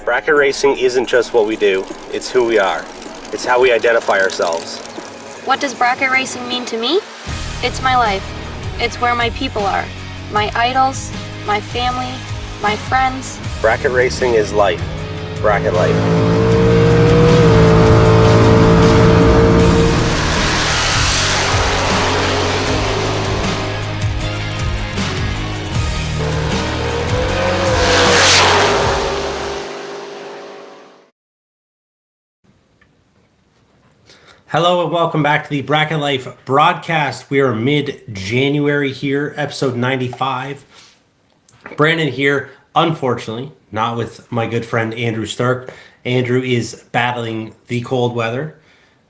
Bracket racing isn't just what we do, it's who we are. It's how we identify ourselves. What does bracket racing mean to me? It's my life. It's where my people are. My idols, my family, my friends. Bracket racing is life. Bracket life. Hello and welcome back to the Bracket Life broadcast. We are mid-January here, episode 95. Brandon here, unfortunately, not with my good friend Andrew Stark. Andrew is battling the cold weather,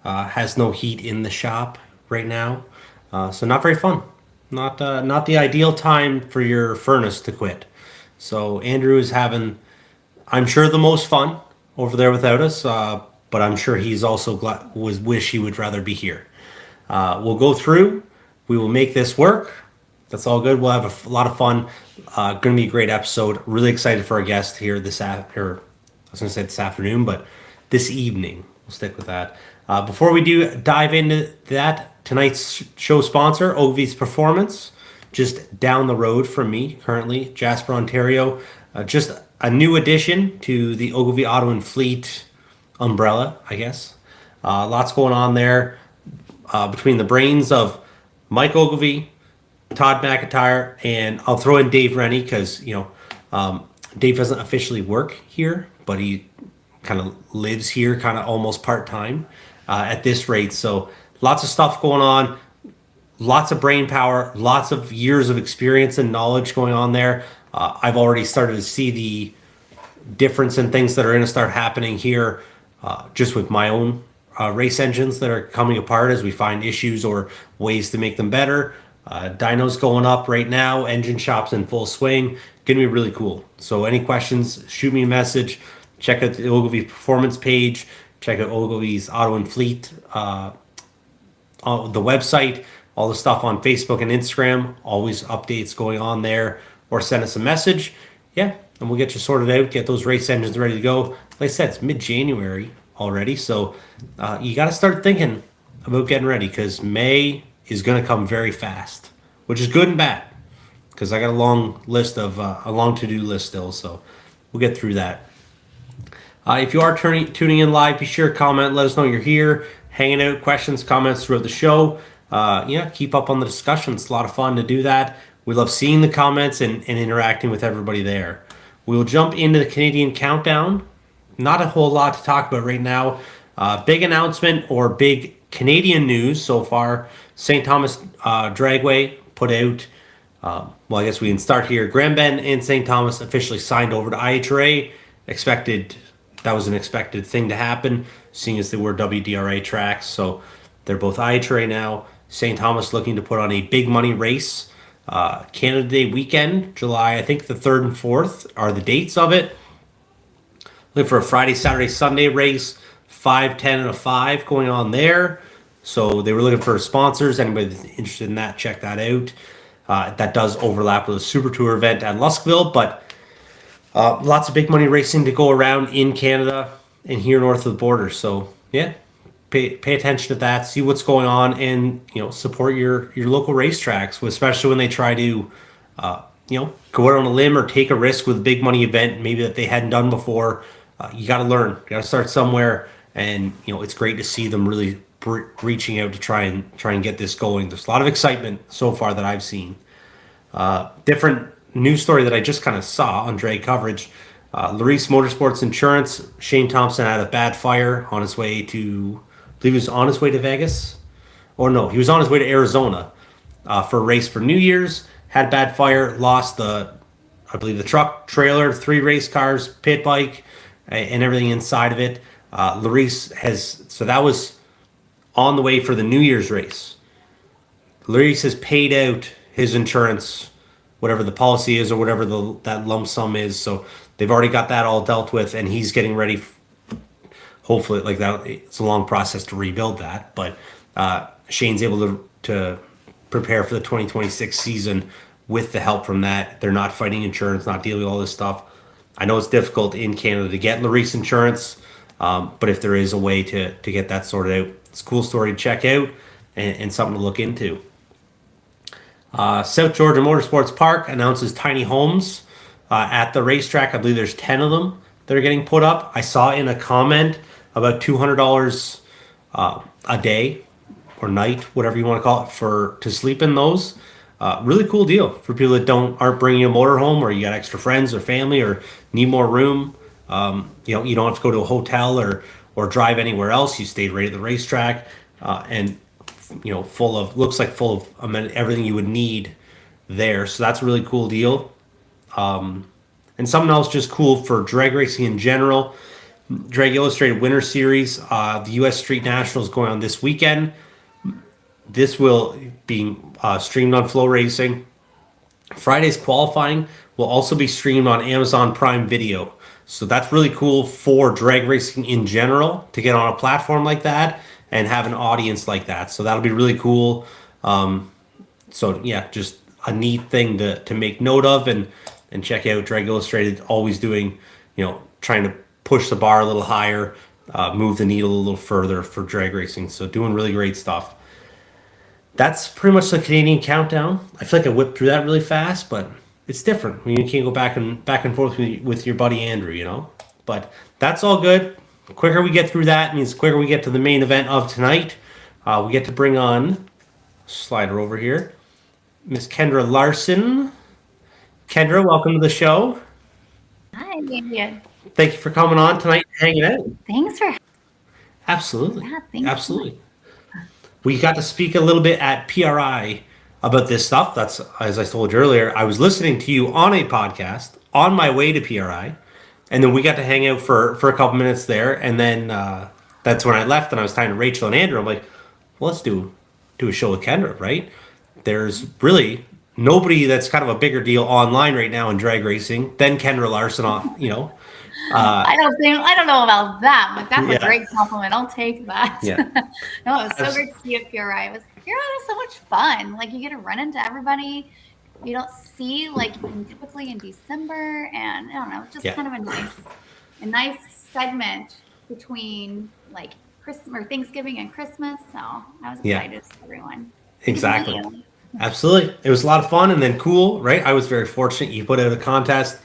has no heat in the shop right now, so not very fun. Not the ideal time for your furnace to quit. So Andrew is having, I'm sure, the most fun over there without us. But I'm sure he's also wish he would rather be here. We'll go through. We will make this work. That's all good. We'll have a lot of fun. Going to be a great episode. Really excited for our guest here this afternoon, but this evening. We'll stick with that. Before we do dive into that, tonight's show sponsor, OGILVIE'S Performance, just down the road from me currently, Jasper, Ontario. Just a new addition to the Ogilvie Auto and Fleet umbrella, I guess. Lots going on there between the brains of Mike Ogilvie, Todd McIntyre, and I'll throw in Dave Rennie because, Dave doesn't officially work here, but he kind of lives here kind of almost part-time at this rate. So lots of stuff going on, lots of brain power, lots of years of experience and knowledge going on there. I've already started to see the difference in things that are going to start happening here just with my own race engines that are coming apart as we find issues or ways to make them better. Dyno's going up right now. Engine shop's in full swing. Going to be really cool. So any questions, shoot me a message. Check out the Ogilvie Performance page. Check out Ogilvie's Auto and Fleet, the website, all the stuff on Facebook and Instagram. Always updates going on there. Or send us a message. Yeah, and we'll get you sorted out, get those race engines ready to go. Like I said, it's mid-January already, so you got to start thinking about getting ready because May is going to come very fast, which is good and bad because I got a long to-do list still, so we'll get through that. If you are tuning in live, be sure to comment, let us know you're here, hanging out, questions, comments throughout the show. Keep up on the discussion. It's a lot of fun to do that. We love seeing the comments and interacting with everybody there. We'll jump into the Canadian countdown. Not a whole lot to talk about right now. Big announcement or big Canadian news so far. St. Thomas Dragway put out, I guess we can start here. Grand Bend and St. Thomas officially signed over to IHRA. That was an expected thing to happen, seeing as they were WDRA tracks. So they're both IHRA now. St. Thomas looking to put on a big money race. Canada Day weekend, July, I think the 3rd and 4th are the dates of it. Looking for a Friday, Saturday, Sunday race, 5, 10, and a 5 going on there. So they were looking for sponsors. Anybody that's interested in that, check that out. That does overlap with a Super Tour event at Luskville, but lots of big money racing to go around in Canada and here north of the border. So yeah, pay attention to that, see what's going on, and support your local racetracks, especially when they try to go out on a limb or take a risk with a big money event maybe that they hadn't done before. You got to learn, you got to start somewhere, and it's great to see them really reaching out to try and get this going. There's a lot of excitement so far that I've seen. Different news story that I just kind of saw on drag coverage. Larice Motorsports Insurance, Shane Thompson had a bad fire on his way to, I believe he was on his way to Vegas. Or no, he was on his way to Arizona for a race for New Year's. Had bad fire, lost the truck, trailer, 3 race cars, pit bike, and everything inside of it. So that was on the way for the New Year's race. Larice has paid out his insurance, whatever the policy is or whatever that lump sum is. So they've already got that all dealt with, and he's getting ready. Hopefully, like that, it's a long process to rebuild that, but Shane's able to prepare for the 2026 season with the help from that. They're not fighting insurance, not dealing with all this stuff. I know it's difficult in Canada to get Larice insurance, but if there is a way to get that sorted out, it's a cool story to check out and something to look into. South Georgia Motorsports Park announces tiny homes at the racetrack. I believe there's 10 of them that are getting put up. I saw in a comment about $200 a day or night, whatever you want to call it, to sleep in those. Really cool deal for people that aren't bringing a motor home, or you got extra friends or family or need more room. You don't have to go to a hotel or drive anywhere else. You stay right at the racetrack, and full of everything you would need there. So that's a really cool deal. And something else just cool for drag racing in general. Drag Illustrated Winter Series, the U.S. Street Nationals going on this weekend. This will be streamed on Flow Racing. Friday's qualifying will also be streamed on Amazon Prime Video. So that's really cool for drag racing in general to get on a platform like that and have an audience like that. So that'll be really cool. So yeah, just a neat thing to make note of and check out. Drag Illustrated always doing, trying to push the bar a little higher, move the needle a little further for drag racing. So doing really great stuff. That's pretty much the Canadian countdown. I feel like I whipped through that really fast, but it's different when you can't go back and forth with your buddy Andrew, But that's all good. The quicker we get through that means the quicker we get to the main event of tonight. We get to bring on, slide her over here, Miss Kendra Larson. Kendra, welcome to the show. Hi, David. Thank you for coming on tonight and hanging out. Thanks for Absolutely. Yeah, thanks. Absolutely. We got to speak a little bit at PRI about this stuff. That's, as I told you earlier, I was listening to you on a podcast on my way to PRI, and then we got to hang out for a couple minutes there, and then that's when I left, and I was talking to Rachel and Andrew. I'm like, well, let's do a show with Kendra, right? There's really nobody that's kind of a bigger deal online right now in drag racing than Kendra Larson, I don't know about that, but that's Yeah. a great compliment. I'll take that. Yeah. No, it was so great to see you at PRI. PRI was so much fun. Like, you get to run into everybody you don't see typically in December, and I don't know, just kind of a nice segment between Christmas or Thanksgiving and Christmas. So I was excited to see everyone. Exactly. Absolutely. It was a lot of fun and then cool, right? I was very fortunate. You put out a contest,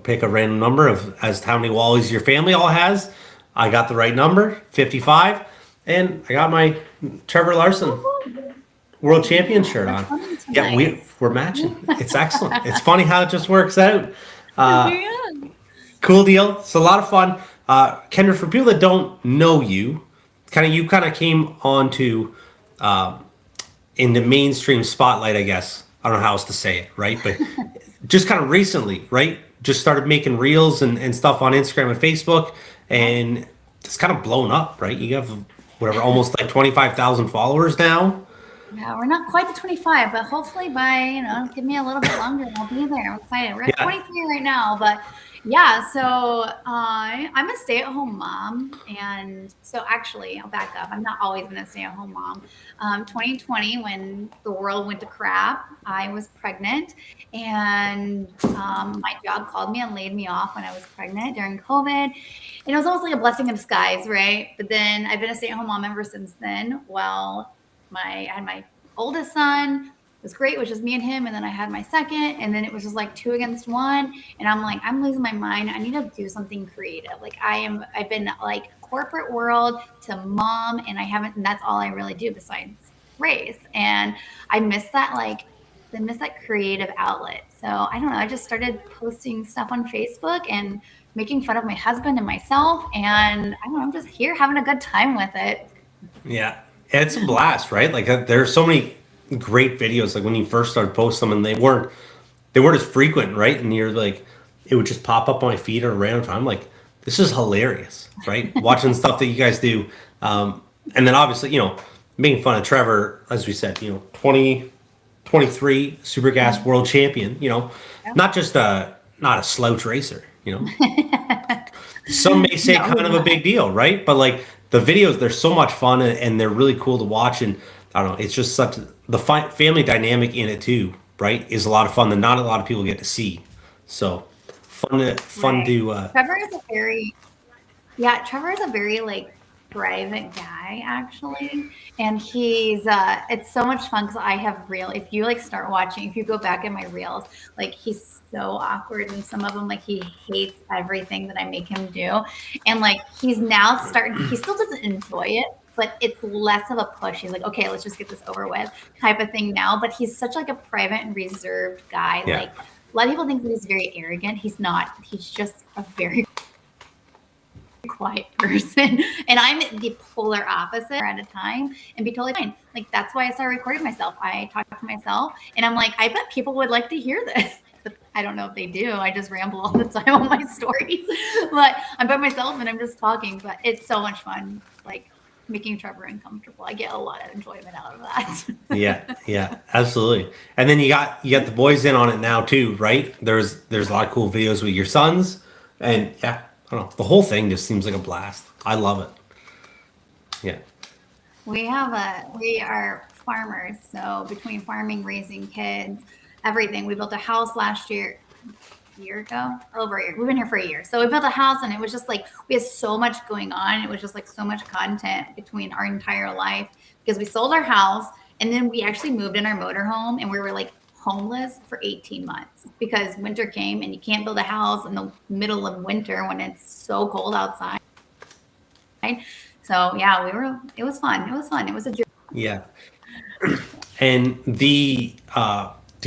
pick a random number as to how many Wallies your family all has. I got the right number, 55, and I got my Trevor Larson World Champion shirt on. Yeah, we're matching. It's excellent. It's funny how it just works out. Cool deal. It's a lot of fun. Kendra, for people that don't know you kind of came onto in the mainstream spotlight, I guess. I don't know how else to say it, right? But just kind of recently, right? Just started making reels and stuff on Instagram and Facebook, and it's kind of blown up, right? You have almost 25,000 followers now. Yeah, we're not quite to 25, but hopefully by, give me a little bit longer and I'll be there. I'm excited. We're at 23 right now, but yeah, so I'm a stay-at-home mom, and so actually, I'll back up. I'm not always been a stay-at-home mom. 2020, when the world went to crap, I was pregnant, and my job called me and laid me off when I was pregnant during COVID, and it was almost like a blessing in disguise, right? But then I've been a stay-at-home mom ever since then. Well, I had my oldest son. It was great, which is me and him, and then I had my second, and then it was just 2 against 1, and I'm losing my mind. I need to do something creative. I've been corporate world to mom, and and that's all I really do besides race, and I miss that creative outlet. So I don't know, I just started posting stuff on Facebook and making fun of my husband and myself, and I don't know, I'm just here having a good time with it. Yeah, it's a blast, right? There's so many great videos when you first started posting them, and they weren't as frequent, right? And you're it would just pop up on my feed at a random time. This is hilarious, right? Watching stuff that you guys do, and then obviously making fun of Trevor, as we said, 2023 Super Gas World Champion, not just not a slouch racer, some may say kind of a big deal, right? But the videos, they're so much fun and they're really cool to watch, and I don't know, it's just the family dynamic in it too, right? Is a lot of fun that not a lot of people get to see. So fun to. Trevor is a very like private guy actually, and he's it's so much fun because I have if you like start watching, if you go back in my reels, like he's so awkward and some of them like he hates everything that I make him do, and like he's now starting, he still doesn't enjoy it, but it's less of a push. He's like, okay, let's just get this over with type of thing now. But he's such like a private and reserved guy. Yeah. Like a lot of people think that he's very arrogant. He's not. He's just a very quiet person, and I'm the polar opposite at a time, and be totally fine. Like that's why I started recording myself. I talk to myself, and I'm like, I bet people would like to hear this. But I don't know if they do. I just ramble all the time on my stories. But I'm by myself and I'm just talking. But it's so much fun, like making Trevor uncomfortable. I get a lot of enjoyment out of that. Yeah, absolutely. And then you got the boys in on it now too, right? There's a lot of cool videos with your sons, and yeah, I don't know. The whole thing just seems like a blast. I love it. Yeah. We are farmers, so between farming, raising kids, everything. We built a house last year. Over a year. We've been here for a year. So we built a house, and it was just like we had so much going on. It was just like so much content between our entire life because we sold our house, and then we actually moved in our motorhome, and we were like homeless for 18 months because winter came and you can't build a house in the middle of winter when it's so cold outside. So yeah, it was fun. It was a journey. Yeah. And the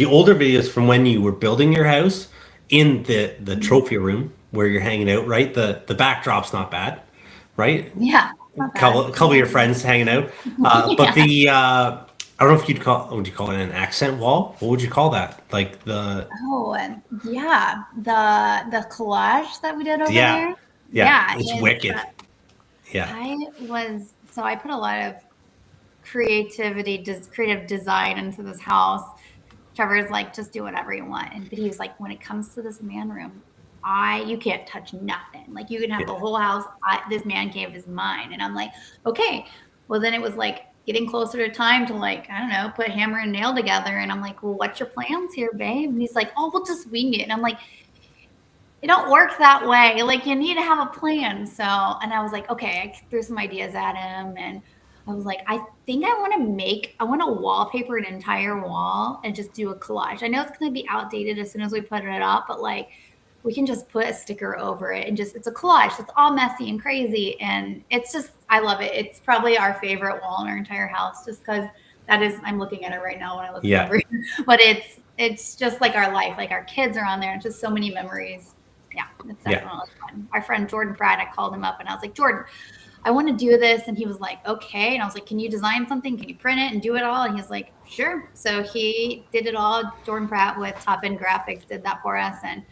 older videos from when you were building your house in the trophy room where you're hanging out, right? The backdrop's not bad, right? Yeah. Couple of your friends hanging out. But the I don't know if what would you call it, an accent wall? What would you call that? Like the the collage that we did over there. Yeah, it's wicked. I put a lot of creative design into this house. Trevor's like, just do whatever you want. But he was like, when it comes to this man room, you can't touch nothing. Like you can have the whole house. This man cave is mine. And I'm like, okay. Well, then it was like getting closer to time to like, I don't know, put hammer and nail together. And I'm like, well, what's your plans here, babe? And he's like, oh, we'll just wing it. And I'm like, it don't work that way. Like you need to have a plan. So, and I was like, okay, I threw some ideas at him, and I was like, I think I want to wallpaper an entire wall and just do a collage. I know it's going to be outdated as soon as we put it up, but like we can just put a sticker over it and it's a collage. It's all messy and crazy. And it's just, I love it. It's probably our favorite wall in our entire house just because I'm looking at it right now when I look over it. But it's just like our life. Like our kids are on there and just so many memories. Yeah, it's definitely fun. Our friend Jordan Pratt, I called him up and I was like, Jordan, I want to do this. And he was like, okay. And I was like, can you design something? Can you print it and do it all? And he's like, sure. So he did it all. Jordan Pratt with Top End Graphics did that for us. And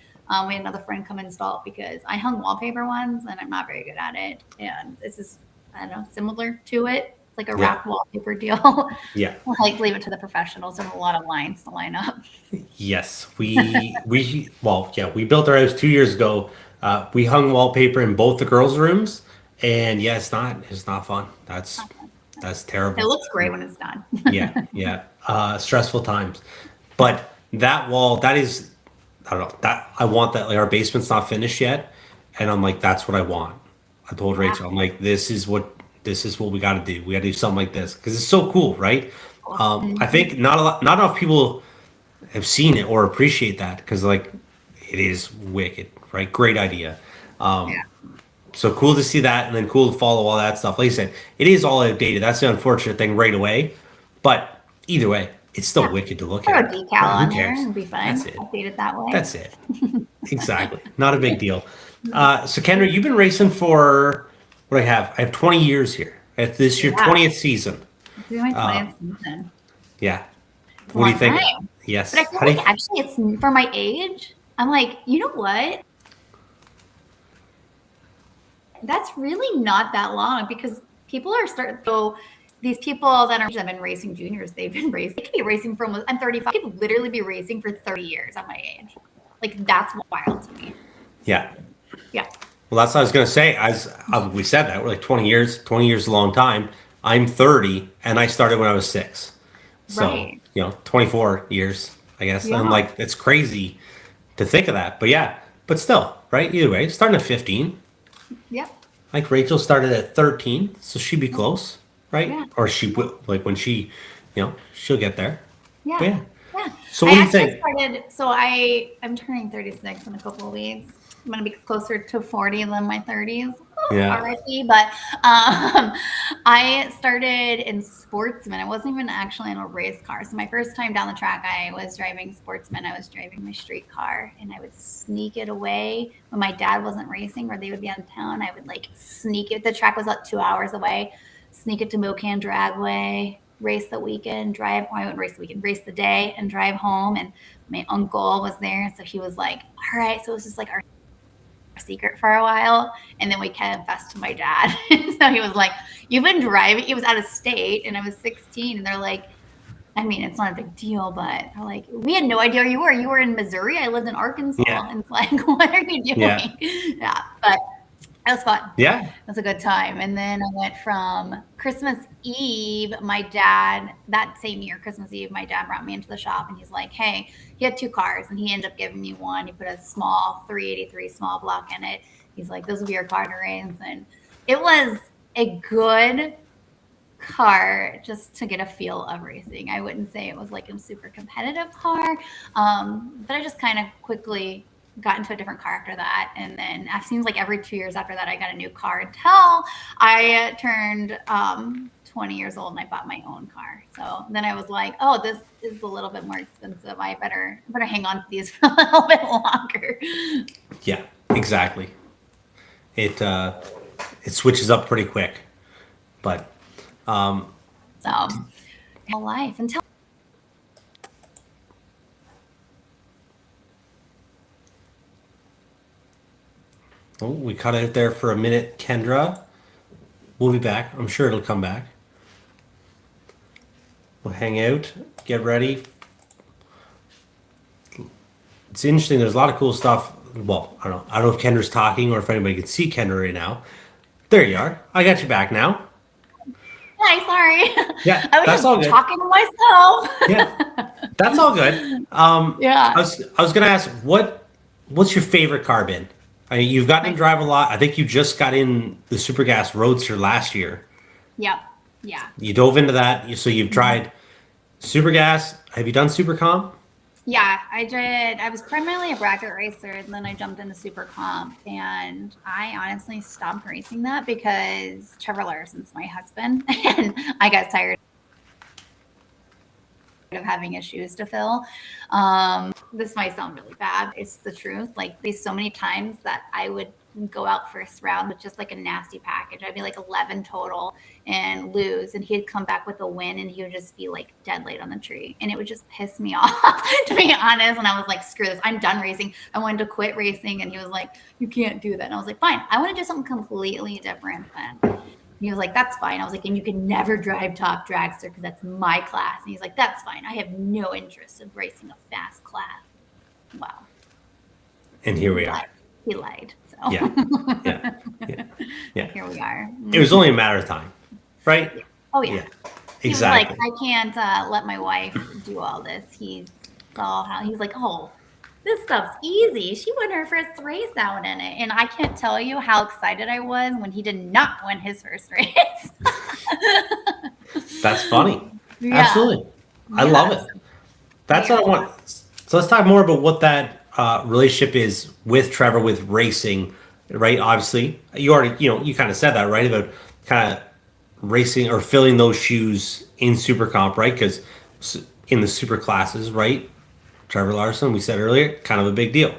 we had another friend come install it because I hung wallpaper once and I'm not very good at it. And this is, I don't know, similar to it. It's like a wrap wallpaper deal. Yeah. We'll like leave it to the professionals and a lot of lines to line up. Yes. We built our house 2 years ago. We hung wallpaper in both the girls' rooms. And yeah, it's not fun. That's terrible. It looks great when it's done. Yeah. Stressful times. But that wall, that is, I don't know, that I want that. Like our basement's not finished yet. And I'm like, that's what I want. I told Rachel, I'm like, this is what we got to do. We got to do something like this because it's so cool, right? I think not enough people have seen it or appreciate that because like it is wicked, right? Great idea. So cool to see that, and then cool to follow all that stuff. Like you said, it is all outdated. That's the unfortunate thing right away. But either way, it's still wicked to look at. Throw a decal on there and be fine. That's it. Update it that way. That's it. Exactly. Not a big deal. So Kendra, you've been racing for what I have 20 years here. This is your 20th season. This is my 20th season. Yeah. What do you think? Time. Yes. But I feel like actually it's for my age. I'm like, you know what? That's really not that long because people are these people that have been racing juniors, they've been racing. They could be racing for almost, I'm 35. They could literally be racing for 30 years at my age. Like that's wild to me. Yeah. Yeah. Well, that's what I was going to say. As we said that, we're like 20 years. 20 years is a long time. I'm 30 and I started when I was 6. So, 24 years, I guess. Yeah. I'm like, it's crazy to think of that. But but still, right? Either way, starting at 15. Yep. Like Rachel started at 13, so she'd be close, right? Yeah. Or she will, like when she, she'll get there. Yeah. But yeah. Yeah. So what do you think? I'm turning 36 in a couple of weeks. I'm gonna be closer to 40 than my 30s. Yeah. Already, but I started in Sportsman. I wasn't even actually in a race car. So my first time down the track, I was driving Sportsman. I was driving my street car, and I would sneak it away when my dad wasn't racing, or they would be out of town. I would like sneak it. The track was about 2 hours away. Sneak it to Mocan Dragway, race the weekend, drive. Well, I wouldn't race the weekend, race the day, and drive home. And my uncle was there, so he was like, "All right." So it was just like our secret for a while, and then we confessed to my dad. So he was like, "You've been driving." He was out of state, and I was 16, and they're like, I mean, it's not a big deal, but they're like, "We had no idea where you were. You were in Missouri. I lived in Arkansas." Yeah. And it's like, "What are you doing?" Yeah, but it was fun. Yeah. It was a good time. And then I went from Christmas Eve, that same year, Christmas Eve, my dad brought me into the shop, and he's like, "Hey," he had 2 cars, and he ended up giving me one. He put a small 383 small block in it. He's like, "Those will be your car to race." And it was a good car just to get a feel of racing. I wouldn't say it was like a super competitive car, but I just kind of quickly got into a different car after that. And then it seems like every 2 years after that, I got a new car until I turned 20 years old and I bought my own car. So then I was like, "Oh, this is a little bit more expensive. I better hang on to these for a little bit longer." Yeah, exactly. It switches up pretty quick, but So life until oh, we cut out there for a minute, Kendra. We'll be back. I'm sure it'll come back. We'll hang out, get ready. It's interesting. There's a lot of cool stuff. Well, I don't know if Kendra's talking or if anybody can see Kendra right now. There you are. I got you back now. Hi, sorry. Yeah, I was that's just all good. talking to myself. Yeah, that's all good. Yeah. I was gonna ask what's your favorite car been? I mean, you've gotten to drive a lot. I think you just got in the Super Gas Roadster last year. Yep. Yeah. You dove into that. So you've tried Super Gas. Have you done Super Comp? Yeah, I did. I was primarily a bracket racer, and then I jumped into Super Comp, and I honestly stopped racing that because Trevor Larson's my husband, and I got tired of having his shoes to fill. This might sound really bad. It's the truth. Like, there's so many times that I would go out first round with just like a nasty package. I'd be like 11 total and lose, and he'd come back with a win, and he would just be like dead late on the tree, and it would just piss me off, to be honest. And I was like, "Screw this, I'm done racing. I wanted to quit racing." And he was like, "You can't do that." And I was like, "Fine, I want to do something completely different then." And he was like, "That's fine." I was like, "And you can never drive top dragster because that's my class." And he's like, "That's fine. I have no interest in racing a fast class." Wow. And here we are. He lied. So Yeah. Here we are. It was only a matter of time, right? Oh yeah. He was Exactly. like, "I can't let my wife do all this." He's like, "Oh, this stuff's easy. She won her first race out in it." And I can't tell you how excited I was when he did not win his first race. That's funny. Yeah. Absolutely. I love it. That's what I want. So let's talk more about what that relationship is with Trevor, with racing, right? Obviously, you already, you kind of said that, right? About kind of racing or filling those shoes in Super Comp, right? Because in the super classes, right? Trevor Larson, we said earlier, kind of a big deal,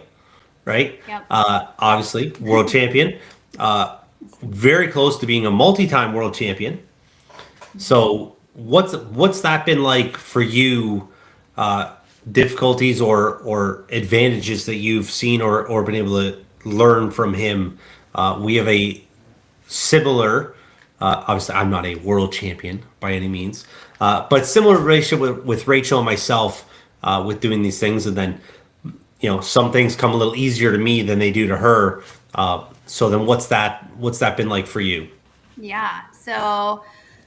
right? Yep. Obviously, world champion, very close to being a multi-time world champion. So what's that been like for you? Difficulties or advantages that you've seen or been able to learn from him. We have a similar, obviously I'm not a world champion by any means, but similar relationship with Rachel and myself with doing these things. And then, some things come a little easier to me than they do to her. So then what's that been like for you? Yeah. So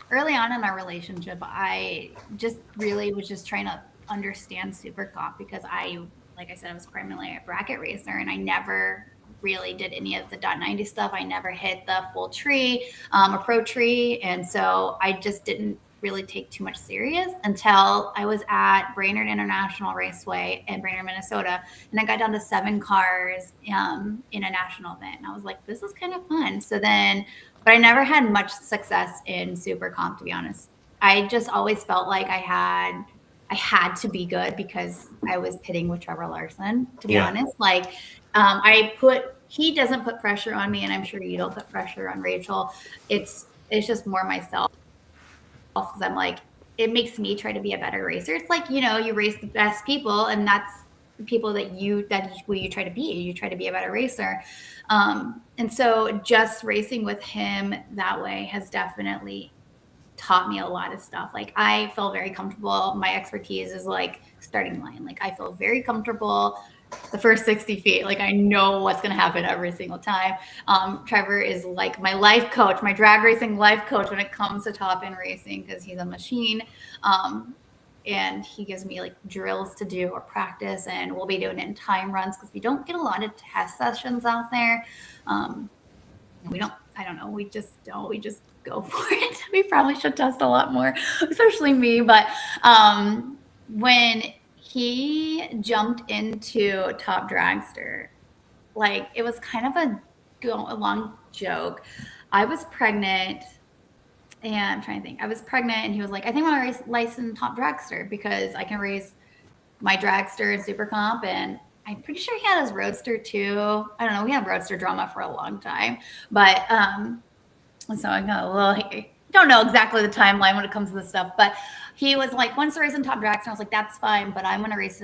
early on in our relationship, I just really was just trying to understand Super Comp because I like I said, I was primarily a bracket racer, and I never really did any of the .90 stuff. I never hit the full tree, or pro tree, and so I just didn't really take too much serious until I was at Brainerd International Raceway in Brainerd, Minnesota, and I got down to 7 cars in a national event, and I was like, this is kind of fun. So then, but I never had much success in Super Comp, to be honest. I just always felt like I had to be good because I was pitting with Trevor Larson, to be honest. Like, he doesn't put pressure on me, and I'm sure you don't put pressure on Rachel. It's just more myself, because I'm like, it makes me try to be a better racer. It's like, you race the best people, and that's the people that you try to be. You try to be a better racer. And so just racing with him that way has definitely taught me a lot of stuff. Like, I feel very comfortable. My expertise is like starting line. Like, I feel very comfortable the first 60 feet. Like, I know what's going to happen every single time. Trevor is like my life coach, my drag racing life coach when it comes to top end racing, because he's a machine. And he gives me like drills to do or practice, and we'll be doing it in time runs because we don't get a lot of test sessions out there. I don't know. We just don't. We just go for it. We probably should test a lot more, especially me. But when he jumped into Top Dragster, like, it was kind of a long joke. I was pregnant, and I'm trying to think. I was pregnant, and he was like, I think I want to license Top Dragster because I can race my dragster in Super Comp, and I'm pretty sure he had his roadster too. I don't know. We had roadster drama for a long time, but so I go, well, I don't know exactly the timeline when it comes to this stuff, but he was like, once the race in Top Dragster, I was like, that's fine, but I'm going to race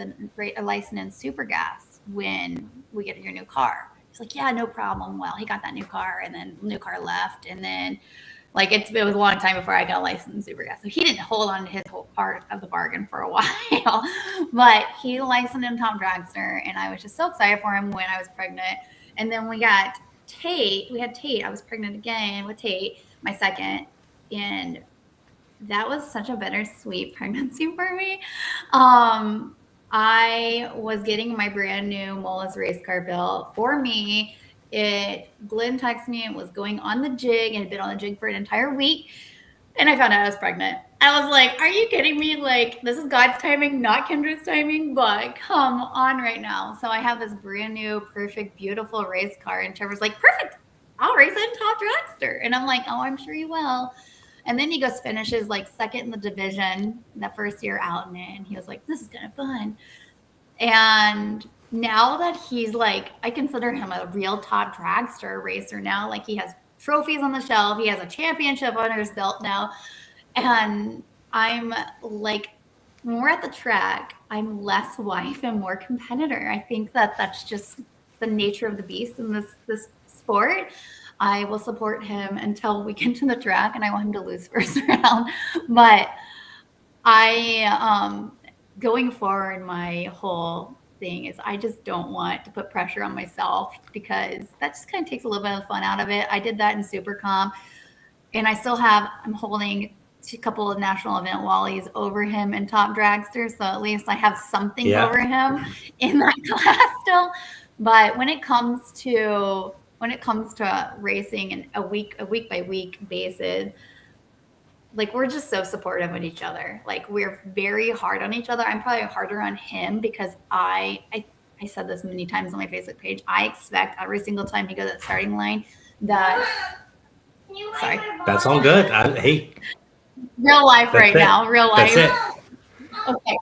a license in Super Gas when we get your new car. He's like, yeah, no problem. Well, he got that new car, and then new car left, and then like it was a long time before I got a license in Super Gas. So he didn't hold on to his whole part of the bargain for a while, but he licensed in Top Dragster, and I was just so excited for him when I was pregnant. And then we got Tate. We had Tate. I was pregnant again with Tate, my second, and that was such a bittersweet pregnancy for me. I was getting my brand new Mola's race car built for me. Glenn texted me and was going on the jig and had been on the jig for an entire week. And I found out I was pregnant. I was like, are you kidding me? Like, this is God's timing, not Kendra's timing, but come on right now. So I have this brand new, perfect, beautiful race car. And Trevor's like, perfect, I'll race in Top Dragster. And I'm like, oh, I'm sure you will. And then he goes, finishes like second in the division that first year out in it. And he was like, this is kind of fun. And now that he's like, I consider him a real Top Dragster racer now. Like, he has trophies on the shelf. He has a championship under his belt now. And I'm like, when we're at the track, I'm less wife and more competitor. I think that that's just the nature of the beast in this sport. I will support him until we get to the track, and I want him to lose first round. But going forward, my whole thing is I just don't want to put pressure on myself, because that just kind of takes a little bit of fun out of it. I did that in Super Comp, and I'm holding a couple of national event wallies over him in Top Dragster, so at least I have something over him in that class still. But when it comes to racing and a week by week basis, like, we're just so supportive of each other. Like, we're very hard on each other. I'm probably harder on him because I said this many times on my Facebook page. I expect every single time he goes at the starting line that. Sorry. That's all good. Hey. Real life right now. Real life. That's it. Okay.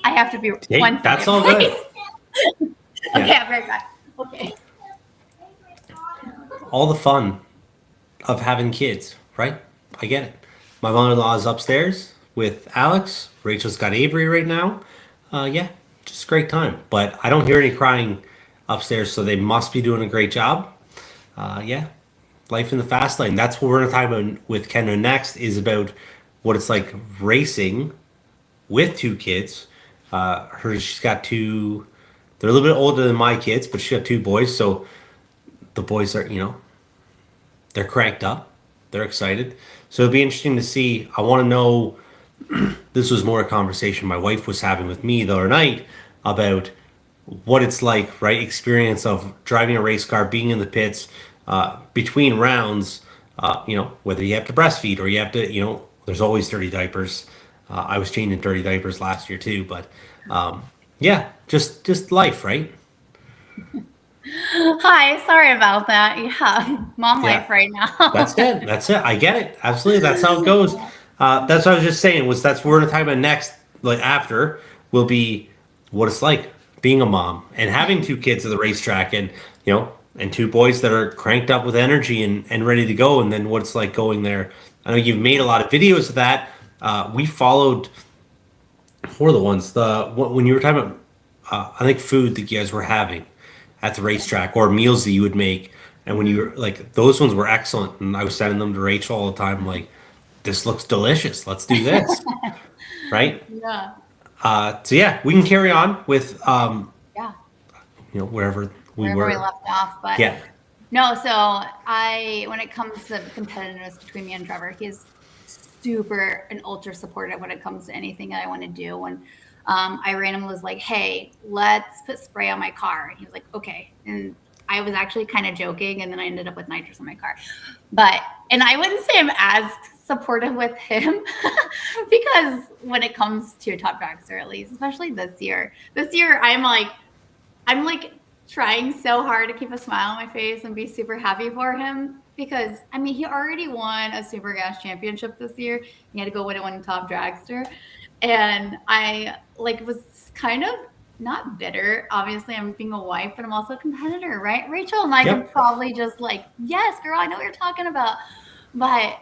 I have to be hey, 1 second. That's all good. Okay, I'll be right back. Okay. All the fun of having kids, right? I get it. My mother-in-law is upstairs with Alex. Rachel's got Avery right now. Just a great time. But I don't hear any crying upstairs, so they must be doing a great job. Life in the fast lane. That's what we're going to talk about with Kendra next, is about what it's like racing with 2 kids. She's got 2. They're a little bit older than my kids, but she's got 2 boys, so the boys are, they're cranked up. They're excited. So it'll be interesting to see. I want to know, this was more a conversation my wife was having with me the other night about what it's like, right? Experience of driving a race car, being in the pits, between rounds, whether you have to breastfeed or you have to, there's always dirty diapers. I was changing dirty diapers last year too, but yeah, just life, right? Hi, sorry about that. Yeah, mom Yeah. life right now. That's it. That's it. I get it. Absolutely. That's how it goes. That's what I was just saying was that's what we're gonna talk about next, like after, will be what it's like being a mom and having two kids at the racetrack and and two boys that are cranked up with energy and ready to go, and then what it's like going there. I know you've made a lot of videos of that. We followed for the ones when you were talking about I think food that you guys were having at the racetrack or meals that you would make. And when you were like, those ones were excellent. And I was sending them to Rachel all the time, like, this looks delicious. Let's do this. Right. Yeah. So yeah, we can carry on with, Yeah. wherever we Wherever were. we left off, but Yeah. no. So when it comes to competitiveness between me and Trevor, he's super and ultra supportive when it comes to anything that I want to do. When I randomly was like, "Hey, let's put spray on my car," and he was like, "Okay," and I was actually kind of joking, and then I ended up with nitrous on my car. And I wouldn't say I'm as supportive with him because when it comes to a top dragster, at least, especially this year, I'm like trying so hard to keep a smile on my face and be super happy for him because I mean he already won a Super Gas championship this year. He had to go win it one top dragster, and I like was kind of not bitter. Obviously, I'm being a wife, but I'm also a competitor, right? Rachel and I Yep. can probably just like, yes, girl, I know what you're talking about. But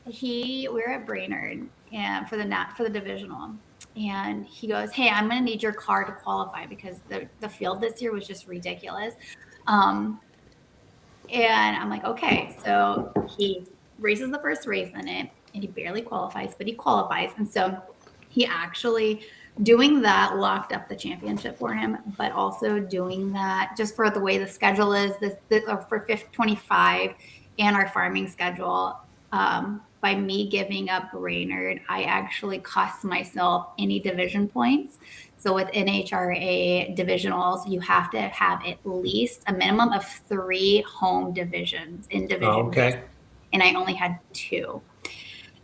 we're at Brainerd and for the divisional. And he goes, "Hey, I'm gonna need your car to qualify because the field this year was just ridiculous." And I'm like, okay. So he races the first race in it and he barely qualifies, but he qualifies. And so he actually doing that locked up the championship for him, but also doing that just for the way the schedule is for 25 and our farming schedule. By me giving up Brainerd, I actually cost myself any division points. So with NHRA divisionals, you have to have at least a minimum of 3 home divisions in division. Oh, okay. And I only had 2.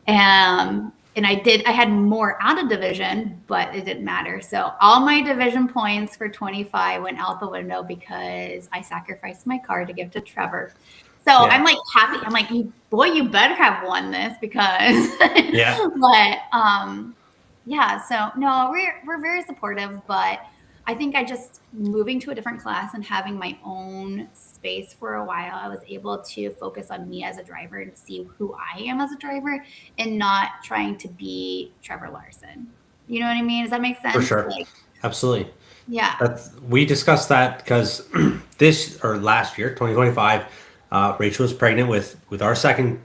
And I had more out of division, but it didn't matter. So all my division points for 25 went out the window because I sacrificed my car to give to Trevor. So Yeah. I'm like happy. I'm like, you better have won this because Yeah. but yeah, so no, we're very supportive, but I think I just moving to a different class and having my own space for a while, I was able to focus on me as a driver and see who I am as a driver and not trying to be Trevor Larson. You know what I mean? Does that make sense? For sure. Like, Absolutely. yeah. We discussed that because last year, 2025, Rachel was pregnant with our second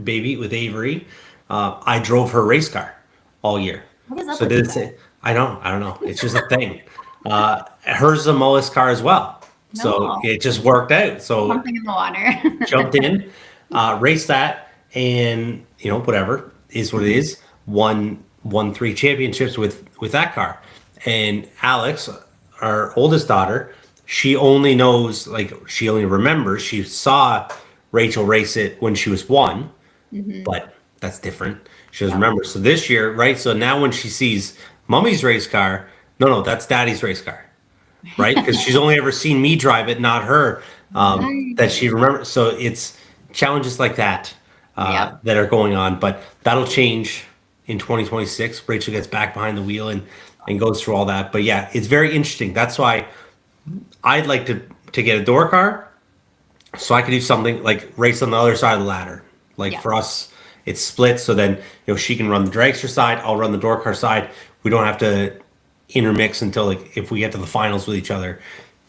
baby with Avery. I drove her race car all year. What is up So with did you? it say, I don't know. It's just a thing. Hers is a Mullis car as well. So No. it just worked out. So Something in the water. jumped in, raced that, and whatever is what it is. Won 3 championships with that car. And Alex, our oldest daughter, she only knows, like, she only remembers she saw Rachel race it when she was 1, but that's different. She doesn't remember. So this year, right? So now when she sees mommy's race car, no, that's daddy's race car, right? Because she's only ever seen me drive it, not her. That she remembers. So it's challenges like that Yep. that are going on, but that'll change in 2026. Rachel gets back behind the wheel and goes through all that. But yeah, it's very interesting. That's why I'd like to get a door car so I could do something like race on the other side of the ladder. Like Yeah. for us, it's split. So then, she can run the dragster side. I'll run the door car side. We don't have to intermix until like if we get to the finals with each other.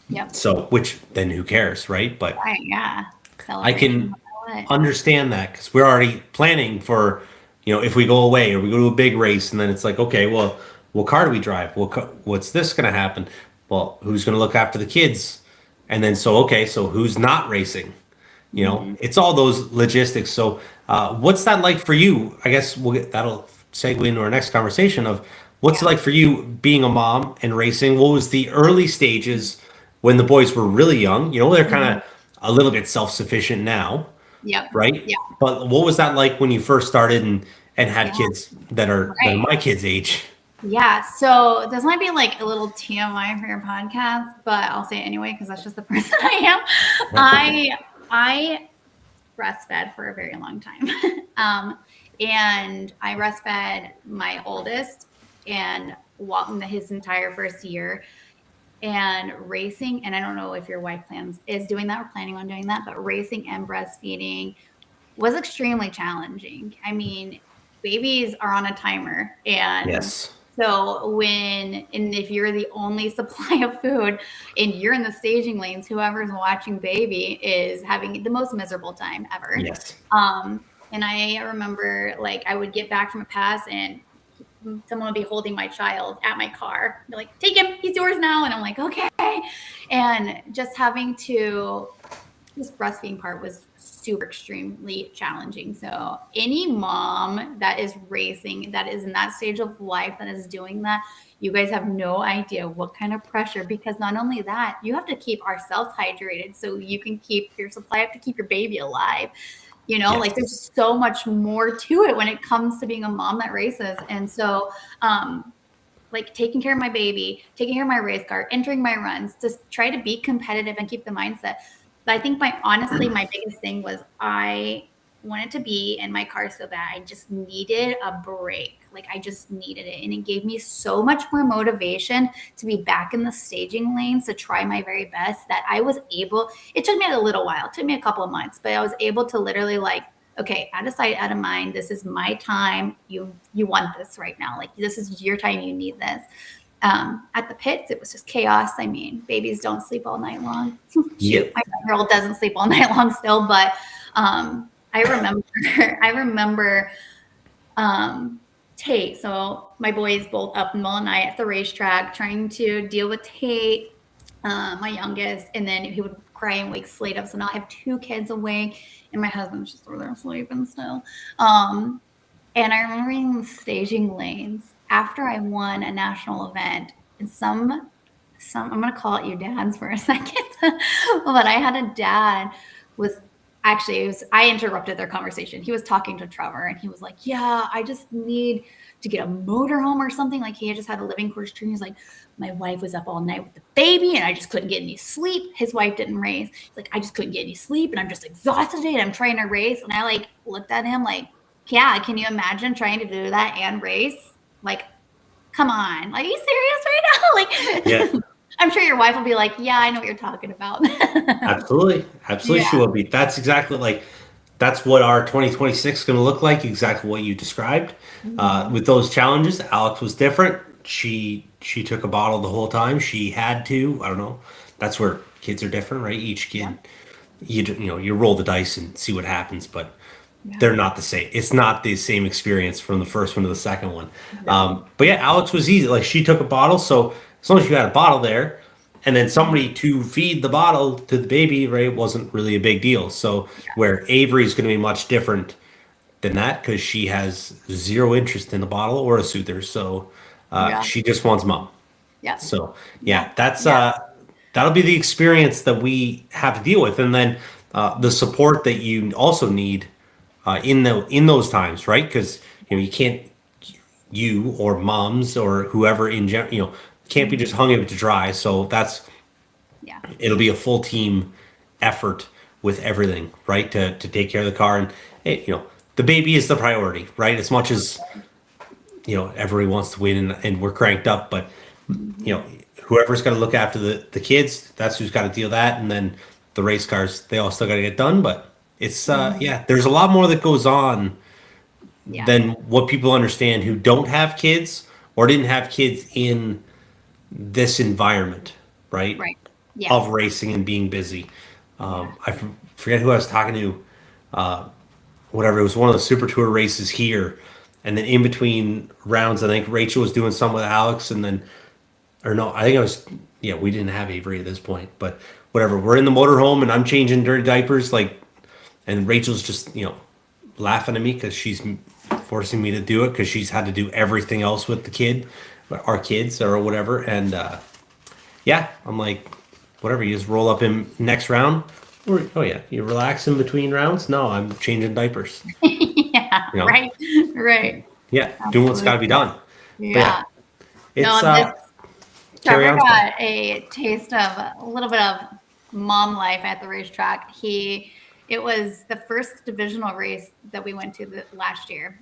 Yep. So, which then who cares, right? But Right, yeah. I can Celebration, no matter what. understand that because we're already planning for, if we go away or we go to a big race and then it's like, okay, well, what car do we drive? What's this going to happen? Well, who's going to look after the kids? And then so who's not racing? It's all those logistics. So, what's that like for you? I guess that'll segue into our next conversation of What's it like for you being a mom and racing? What was the early stages when the boys were really young? They're kind of a little bit self-sufficient now, Yep. right? Yeah. But what was that like when you first started and had Yeah. kids that are Right. my kids' age? Yeah, so this might be like a little TMI for your podcast, but I'll say it anyway because that's just the person I am. I breastfed for a very long time, and I breastfed my oldest and his entire first year, and racing. And I don't know if your wife is doing that or planning on doing that, but racing and breastfeeding was extremely challenging. I mean, babies are on a timer, and Yes. so if you're the only supply of food and you're in the staging lanes, whoever's watching baby is having the most miserable time ever. Yes. And I remember like I would get back from a pass and someone would be holding my child at my car. Be like, take him, he's yours now. And I'm like, okay. And just having to this breastfeeding part was super extremely challenging. So any mom that is racing, that is in that stage of life, that is doing that, you guys have no idea what kind of pressure, because not only that, you have to keep ourselves hydrated so you can keep your supply, you have to keep your baby alive. Yes. Like there's so much more to it when it comes to being a mom that races. And so, like taking care of my baby, taking care of my race car, entering my runs, just try to be competitive and keep the mindset. But I think my biggest thing was I wanted to be in my car so bad. I just needed a break. Like I just needed it. And it gave me so much more motivation to be back in the staging lanes, to try my very best, that I was able, it took me a little while. It took me a couple of months, but I was able to literally like, okay, out of sight, out of mind. This is my time. You want this right now. Like this is your time. You need this. At the pits, it was just chaos. I mean, babies don't sleep all night long. Yep. My girl doesn't sleep all night long still, but I remember Tate. So my boys both up in the middle of the night at the racetrack trying to deal with Tate, my youngest, and then he would cry and wake Slade up. So now I have 2 kids awake, and my husband's just over there sleeping still. And I remember being in the staging lanes after I won a national event, and some I'm going to call it you dads for a second, but I had a dad I interrupted their conversation. He was talking to Trevor and he was like, yeah, I just need to get a motorhome or something. Like he had just had a living quarters dream. He's like, my wife was up all night with the baby and I just couldn't get any sleep. His wife didn't race. He's like, I just couldn't get any sleep and I'm just exhausted and I'm trying to race. And I like looked at him like, yeah, can you imagine trying to do that and race? Like, come on. Like, are you serious right now? Like, Yeah. I'm sure your wife will be like, yeah, I know what you're talking about. Absolutely. Absolutely. Yeah. She will be. That's exactly that's what our 2026 is going to look like. Exactly what you described. With those challenges, Alex was different. She took a bottle the whole time. She had to. I don't know. That's where kids are different, right? Each kid, you roll the dice and see what happens, but they're not the same. It's not the same experience from the first one to the second one. But yeah, Alex was easy. Like she took a bottle, so as long as you had a bottle there, and then somebody to feed the bottle to the baby, right, wasn't really a big deal. So where Avery's going to be much different than that because she has zero interest in the bottle or a soother. So she just wants mom. Yeah. So that's that'll be the experience that we have to deal with, and then the support that you also need in those times, right? Because you can't or moms or whoever in general can't be just hung out to dry. So it'll be a full team effort with everything, right? To take care of the car, and the baby is the priority, right? As much as everybody wants to win and we're cranked up, but whoever's got to look after the kids, that's who's got to deal with that, and then the race cars, they all still got to get done. But it's there's a lot more that goes on than what people understand who don't have kids or didn't have kids in this environment, right? Right. Yeah. Of racing and being busy. I forget who I was talking to. Whatever, it was one of the Super Tour races here, and then in between rounds, I think Rachel was doing some with Alex, and then, or no, I think I was. Yeah, we didn't have Avery at this point, but whatever. We're in the motorhome, and I'm changing dirty diapers, and Rachel's just laughing at me because she's forcing me to do it because she's had to do everything else with the kid. our kids or whatever. And yeah, I'm like, whatever. You just roll up in next round. Or, oh yeah, you relax in between rounds. No, I'm changing diapers. Yeah, You know, right, right. yeah, doing what's got to be Absolutely. done. But yeah, Yeah. it's No, this carry Trevor on. got a taste of a little bit of mom life at the racetrack. It was the first divisional race that we went to last year.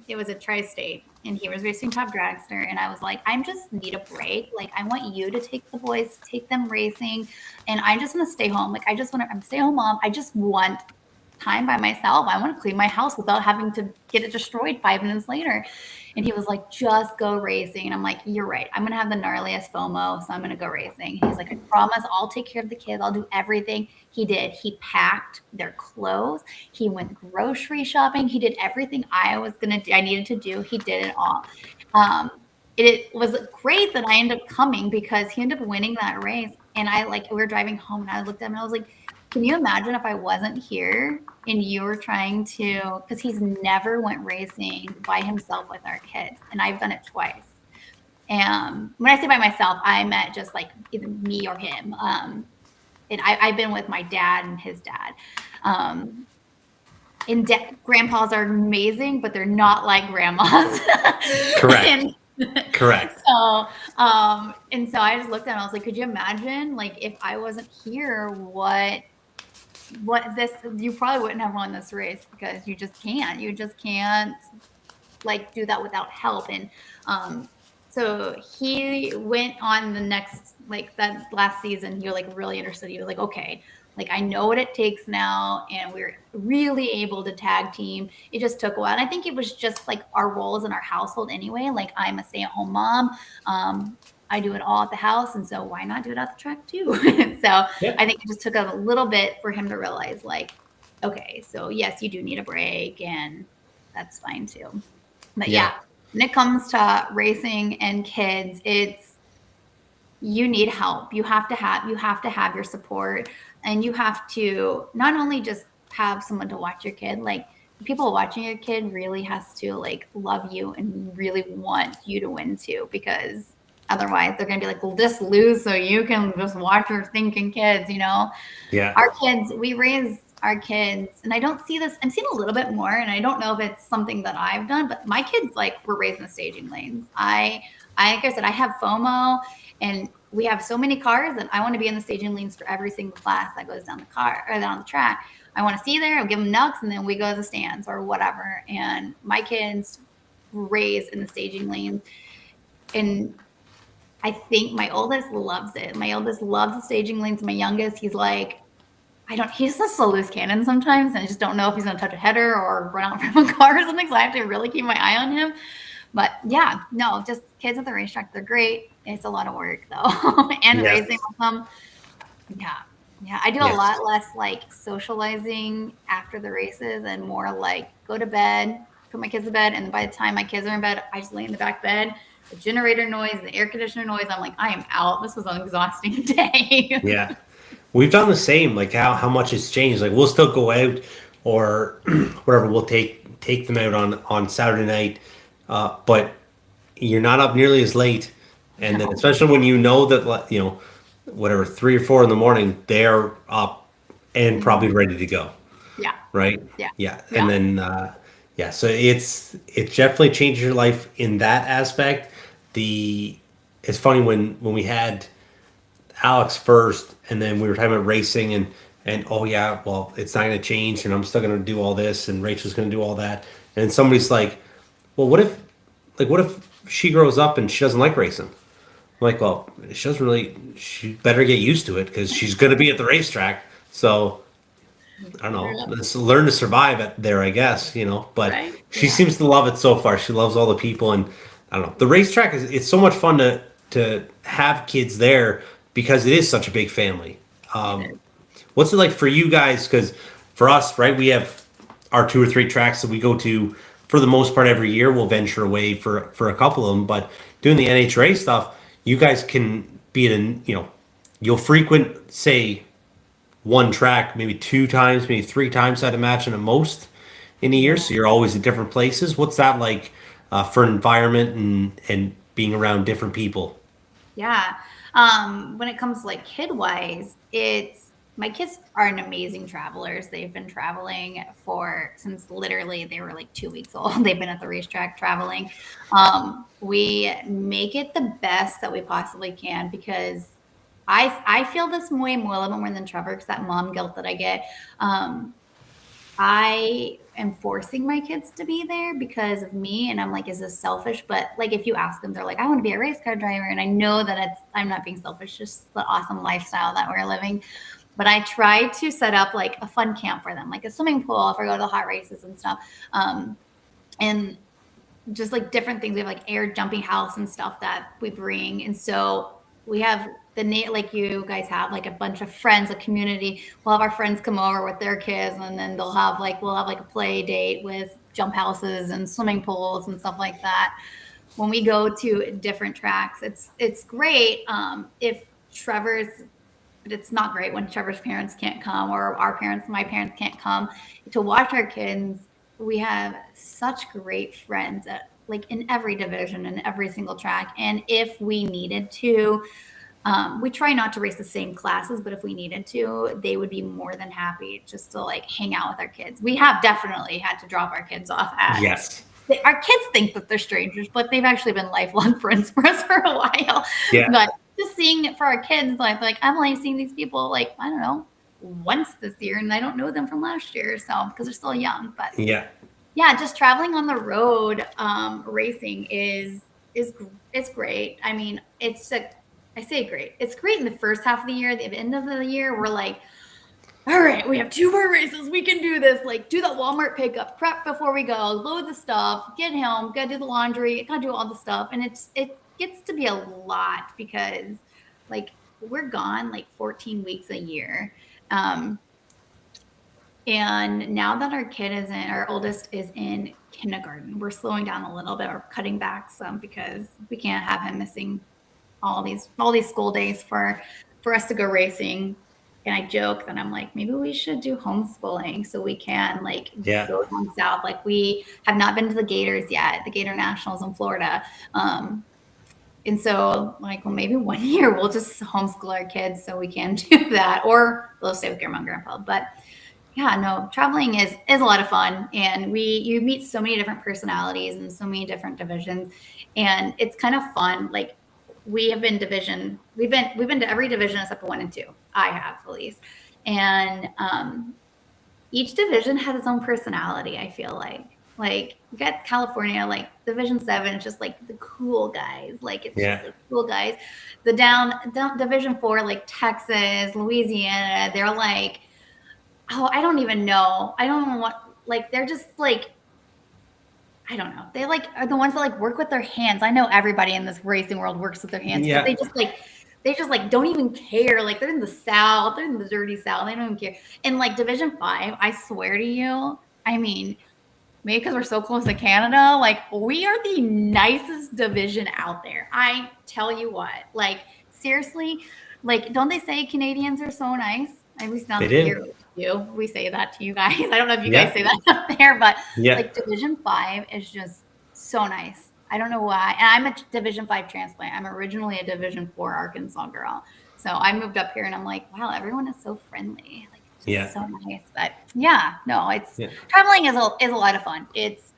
It was a tri-state, and he was racing Top Dragster, and I was like, I just need a break. Like, I want you to take the boys, take them racing, and I just want to stay home. Like, I'm a stay-home mom. I just want time by myself. I want to clean my house without having to get it destroyed 5 minutes later. And he was like, just go racing. And I'm like, you're right. I'm going to have the gnarliest FOMO. So I'm going to go racing. And he's like, I promise I'll take care of the kids. I'll do everything. He did. He packed their clothes. He went grocery shopping. He did everything I needed to do. He did it all. It was great that I ended up coming because he ended up winning that race. And we were driving home and I looked at him and I was like, can you imagine if I wasn't here and you were trying to, because he's never went racing by himself with our kids. And I've done it twice. And when I say by myself, I meant just like either me or him. And I've been with my dad and his dad. Grandpas are amazing, but they're not like grandmas. Correct. Correct. So I just looked at him. I was like, could you imagine, like, if I wasn't here, you probably wouldn't have won this race because you just can't like do that without help. And so he went on the next, like that last season, he was like really interested. He was like, okay, like I know what it takes now, and we're really able to tag team. It just took a while. And I think it was just like our roles in our household anyway. Like I'm a stay-at-home mom. I do it all at the house, and so why not do it at the track too? So yeah. I think it just took a little bit for him to realize, like, okay, so yes, you do need a break, and that's fine too. But yeah, when it comes to racing and kids, you need help. You have to have your support, and you have to not only just have someone to watch your kid, like people watching your kid really has to like love you and really want you to win too, because otherwise they're going to be like, well, just lose so you can just watch your thinking kids, you know? Yeah. Our kids, we raise our kids, and I don't see this, I'm seeing a little bit more, and I don't know if it's something that I've done, but my kids were raised in the staging lanes. Like I said, I have FOMO, and we have so many cars that I want to be in the staging lanes for every single class that goes down the track. I want to see there, I'll give them nugs, and then we go to the stands or whatever. And my kids were raised in the staging lanes, and I think my oldest loves it. My oldest loves the staging lanes. My youngest, he's like, he's just a loose cannon sometimes, and I just don't know if he's going to touch a header or run out from a car or something, so I have to really keep my eye on him. But yeah, no, just kids at the racetrack, they're great. It's a lot of work, though. And racing with them. Yeah. I do a lot less, like, socializing after the races and more, like, go to bed, put my kids to bed, and by the time my kids are in bed, I just lay in the back bed. The generator noise, the air conditioner noise, I'm like, I am out. This was an exhausting day. Yeah. We've done the same, like how much it's changed. Like we'll still go out or whatever. We'll take them out on Saturday night, but you're not up nearly as late. And then especially when you know that, you know, whatever, 3 or 4 in the morning, they're up and probably ready to go. Yeah. Right. Yeah. And then, so it's definitely changed your life in that aspect. It's funny when we had Alex first, and then we were talking about racing and oh yeah, well, it's not going to change, and I'm still going to do all this, and Rachel's going to do all that, and somebody's like, well, what if she grows up and she doesn't like racing? I'm like, well, she better get used to it because she's going to be at the racetrack. So I don't know, let's learn to survive there, I guess, you know. But she seems to love it so far. She loves all the people, and I don't know. The racetrack it's so much fun to have kids there because it is such a big family. What's it like for you guys? Because for us, right, we have our 2 or 3 tracks that we go to for the most part every year. We'll venture away for a couple of them, but doing the NHRA stuff, you guys can be you'll frequent, say, one track maybe 2 times, maybe 3 times, I'd imagine, at most in a year. So you're always at different places. What's that like for an environment and being around different people. Yeah. When it comes to like kid wise, my kids are an amazing travelers. They've been traveling since literally they were like 2 weeks old. They've been at the racetrack traveling. We make it the best that we possibly can because I feel this way more a little more than Trevor because that mom guilt that I get. I am forcing my kids to be there because of me. And I'm like, is this selfish? But like, if you ask them, they're like, I want to be a race car driver. And I know that I'm not being selfish, just the awesome lifestyle that we're living. But I try to set up like a fun camp for them, like a swimming pool if I go to the hot races and stuff. And just like different things. We have like air jumping house and stuff that we bring. And so we have like you guys have like a bunch of friends, a community. We'll have our friends come over with their kids and then we'll have like a play date with jump houses and swimming pools and stuff like that. When we go to different tracks, it's great. But it's not great when Trevor's parents can't come or my parents can't come to watch our kids. We have such great friends in every division and every single track. And if we needed to, we try not to race the same classes, but if we needed to, they would be more than happy just to like hang out with our kids. We have definitely had to drop our kids off at. Yes. Our kids think that they're strangers, but they've actually been lifelong friends for us for a while. Yeah. But just seeing it for our kids, like I'm only seeing these people like, I don't know, once this year, and I don't know them from last year. So because they're still young, but yeah, just traveling on the road, racing is great. I mean, I say great. It's great in the first half of the year. At the end of the year, we're like, all right, we have 2 more races. We can do this. Like, do that Walmart pickup, prep before we go, load the stuff, get home, gotta do the laundry, gotta do all the stuff. And it gets to be a lot because, like, we're gone like 14 weeks a year. And now that our oldest is in kindergarten, we're slowing down a little bit. We're cutting back some because we can't have him missing all these school days for us to go racing. And I joke that I'm like, maybe we should do homeschooling so we can go down south. Like we have not been to the Gators yet, the Gator Nationals in Florida. And so like, well, maybe one year we'll just homeschool our kids so we can do that, or they'll stay with grandma and grandpa. But yeah, no, traveling is a lot of fun. And you meet so many different personalities and so many different divisions. And it's kind of fun. Like we've been to every division except 1 and 2. I have at least. And each division has its own personality, I feel like. Like you got California, like Division 7, it's just like the cool guys. Like it's just the cool guys. The down Division 4, like Texas, Louisiana, they're like, oh, I don't even know. I don't know what, like, they're just like, I don't know. They like are the ones that like work with their hands. I know everybody in this racing world works with their hands, but they just like don't even care. Like they're in the South, they're in the dirty South. They don't even care. And like Division 5, I swear to you, I mean, maybe because we're so close to Canada, like we are the nicest division out there. I tell you what, like seriously, like don't they say Canadians are so nice? At least down here we say that to you guys. I don't know if you guys say that up there, but like Division 5 is just so nice. I don't know why. And I'm a Division 5 transplant. I'm originally a Division 4 Arkansas girl. So I moved up here and I'm like, wow, everyone is so friendly. Like it's just so nice. But traveling is a lot of fun. It's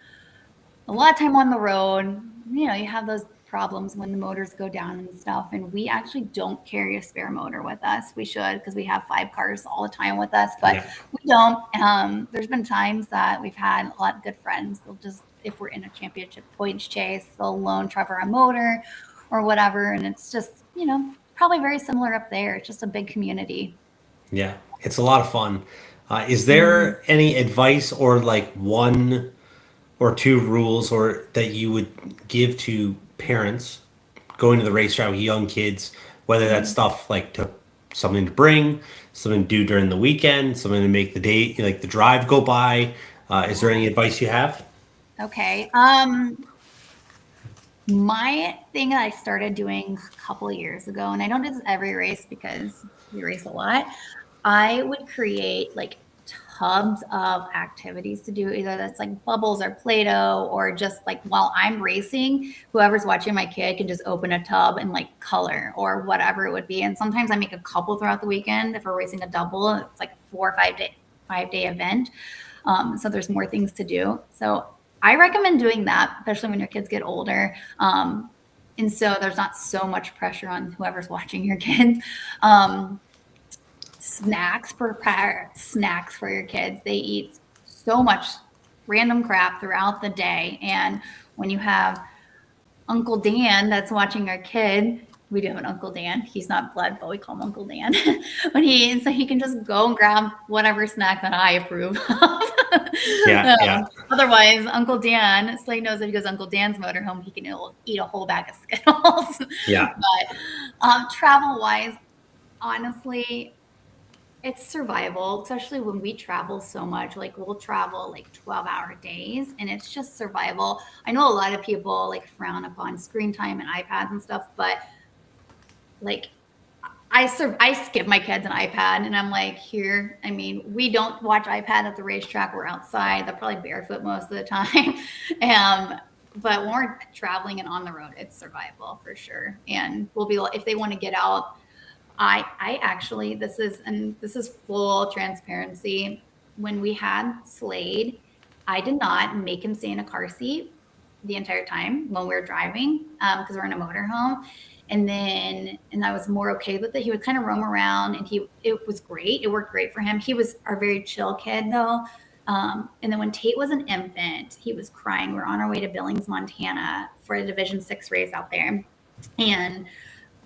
a lot of time on the road. You know, you have those problems when the motors go down and stuff, and we actually don't carry a spare motor with us. We should, because we have 5 cars all the time with us, but we don't. There's been times that we've had a lot of good friends. They'll just, if we're in a championship points chase, they'll loan Trevor a motor or whatever, and it's just, you know, probably very similar up there. It's just a big community. Yeah, it's a lot of fun. Is there any advice or like 1 or 2 rules or that you would give to parents going to the racetrack with young kids, whether that's stuff like something to bring, something to do during the weekend, something to make the day, like the drive go by? Is there any advice you have? Okay. My thing that I started doing a couple of years ago, and I don't do this every race because we race a lot, I would create like tubs of activities to do. Either that's like bubbles or Play-Doh, or just like while I'm racing, whoever's watching my kid can just open a tub and like color or whatever it would be. And sometimes I make a couple throughout the weekend. If we're racing a double, it's like 4 or 5 day event. So there's more things to do. So I recommend doing that, especially when your kids get older. And so there's not so much pressure on whoever's watching your kids. Prepare snacks for your kids. They eat so much random crap throughout the day. And when you have Uncle Dan that's watching our kid, we do have an Uncle Dan. He's not blood, but we call him Uncle Dan. So he can just go and grab whatever snack that I approve of. Yeah. Otherwise, Uncle Dan, Slade knows if he goes to Uncle Dan's motorhome, he can eat a whole bag of Skittles. Yeah. But travel-wise, honestly, it's survival, especially when we travel so much. Like we'll travel like 12-hour days, and it's just survival. I know a lot of people like frown upon screen time and iPads and stuff, but like I skip my kids an iPad, and I'm like, here. I mean, we don't watch iPad at the racetrack. We're outside. They're probably barefoot most of the time. But when we're traveling and on the road, it's survival for sure. And we'll be, if they want to get out, I actually, this is full transparency. When we had Slade, I did not make him stay in a car seat the entire time when we were driving, because we're in a motorhome. And I was more okay with it. He would kind of roam around, and it was great. It worked great for him. He was our very chill kid though. And then when Tate was an infant, he was crying. We're on our way to Billings, Montana for a Division 6 race out there. And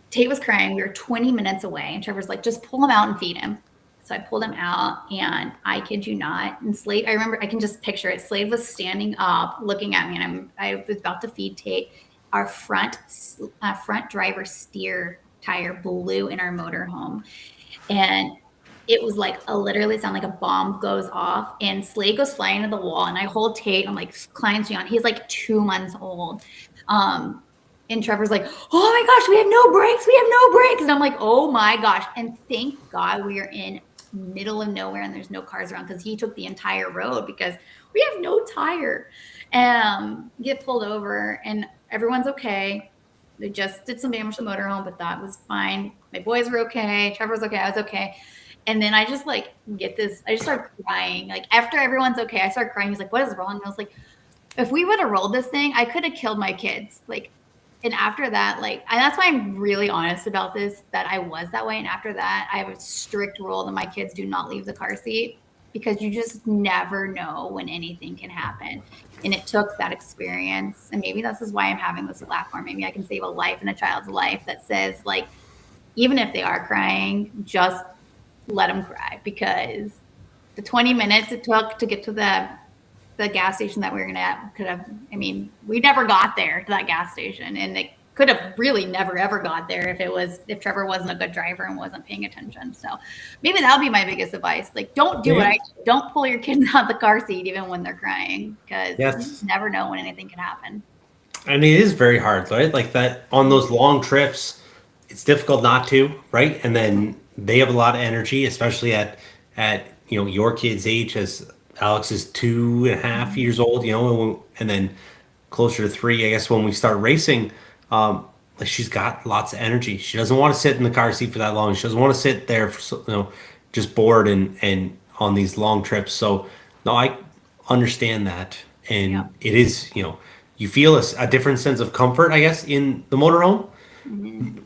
Tate was crying. We were 20 minutes away. And Trevor's like, just pull him out and feed him. So I pulled him out, and I kid you not. And Slade, I remember, I can just picture it. Slade was standing up looking at me, and I was about to feed Tate. Our front driver steer tire blew in our motorhome. And it was like literally sound like a bomb goes off, and Slade goes flying to the wall, and I hold Tate. I'm like, climbing on. He's like 2 months old. And Trevor's like, oh my gosh, we have no brakes. We have no brakes. And I'm like, oh my gosh. And thank God we are in middle of nowhere and there's no cars around, because he took the entire road because we have no tire. Get pulled over, and everyone's okay. They just did some damage to the motorhome, but that was fine. My boys were okay. Trevor was okay. I was okay. And then I just I just started crying. Like after everyone's okay, I started crying. He's like, what is wrong? And I was like, if we would have rolled this thing, I could have killed my kids. And after that, that's why I'm really honest about this, that I was that way. And after that, I have a strict rule that my kids do not leave the car seat, because you just never know when anything can happen. And it took that experience. And maybe this is why I'm having this platform. Maybe I can save a life and a child's life that says, even if they are crying, just let them cry, because the 20 minutes it took to get to the gas station that we were we never got there to that gas station, and it could have really never ever got there if Trevor wasn't a good driver and wasn't paying attention. So maybe that'll be my biggest advice. Don't do it. Don't pull your kids out of the car seat even when they're crying, because you never know when anything can happen. And it is very hard, right? Like that on those long trips, it's difficult not to, right? And then they have a lot of energy, especially at your kid's age, as Alex is 2.5 years old, and then closer to 3, I guess, when we start racing. She's got lots of energy. She doesn't want to sit in the car seat for that long. She doesn't want to sit there for, just bored and on these long trips. So no, I understand that. And it is, you feel a different sense of comfort, I guess, in the motorhome,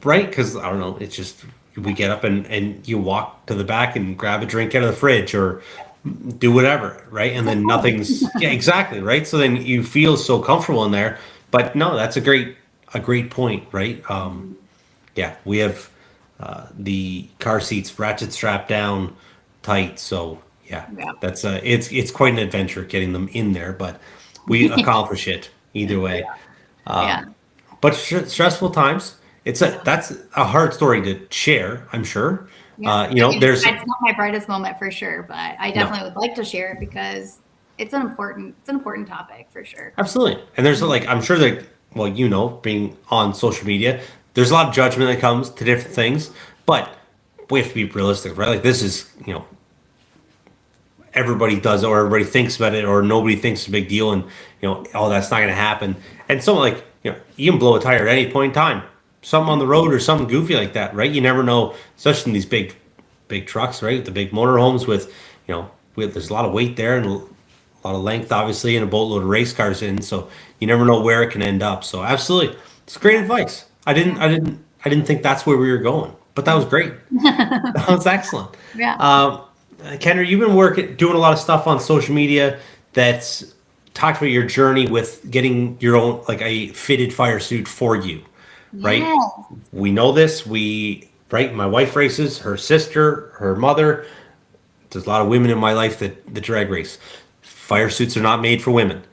right? Because I don't know, it's just, we get up and you walk to the back and grab a drink out of the fridge or do whatever, right? And then nothing's, exactly, right? So then you feel so comfortable in there. But no, that's a great point, right? We have the car seats ratchet strapped down tight, so that's it's quite an adventure getting them in there, but we accomplish it either way. But stressful times. That's a hard story to share, I'm sure. There's it's not my brightest moment for sure, but I definitely would like to share it because it's an important topic for sure. Absolutely. And there's I'm sure that, being on social media, there's a lot of judgment that comes to different things, but we have to be realistic, right? This is, everybody does it or everybody thinks about it or nobody thinks it's a big deal and oh, that's not going to happen. And something like you can blow a tire at any point in time, something on the road or something goofy like that, right? You never know, especially in these big trucks, right? The big motorhomes with there's a lot of weight there and a lot of length, obviously, and a boatload of race cars in, so you never know where it can end up. So absolutely, it's great advice. I didn't think that's where we were going, but that was great. That was excellent. Yeah. Kendra, you've been doing a lot of stuff on social media that's talked about your journey with getting your own, like a fitted fire suit for you, right? Yes. We know this. Right? My wife races, her sister, her mother. There's a lot of women in my life that drag race. Fire suits are not made for women.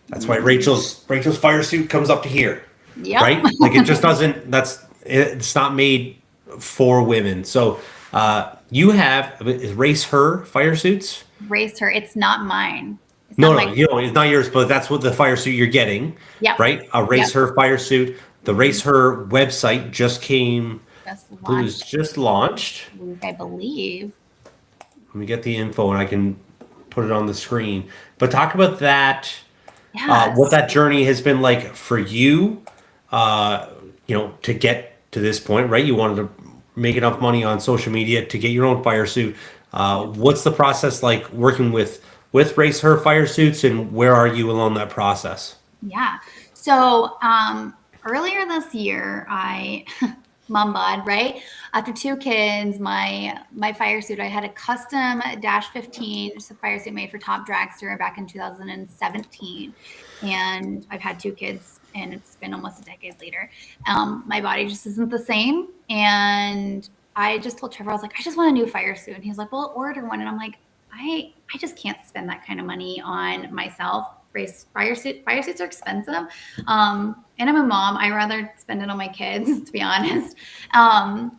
That's why Rachel's fire suit comes up to here. Yep. Right? Like it just doesn't. It's not made for women. So you have Race Her fire suits. Race Her. It's not mine. It's No, not it's not yours, but that's what the fire suit you're getting. Yep. Right? A Race Her fire suit. The Race Her website just came. It was just launched. I believe. Let me get the info and I can put it on the screen. But talk about that. Yes. What that journey has been like for you. To get to this point, right? You wanted to make enough money on social media to get your own fire suit. What's the process like working with Race Her fire suits, and where are you along that process? Yeah. So earlier this year, mom bod, right? After 2 kids, my fire suit, I had a custom Dash 15, just a fire suit made for Top Dragster back in 2017. And I've had 2 kids and it's been almost a decade later. My body just isn't the same. And I just told Trevor, I was like, I just want a new fire suit. And he's like, well, order one. And I'm like, I just can't spend that kind of money on myself. Fire suits are expensive. And I'm a mom. I rather spend it on my kids, to be honest. And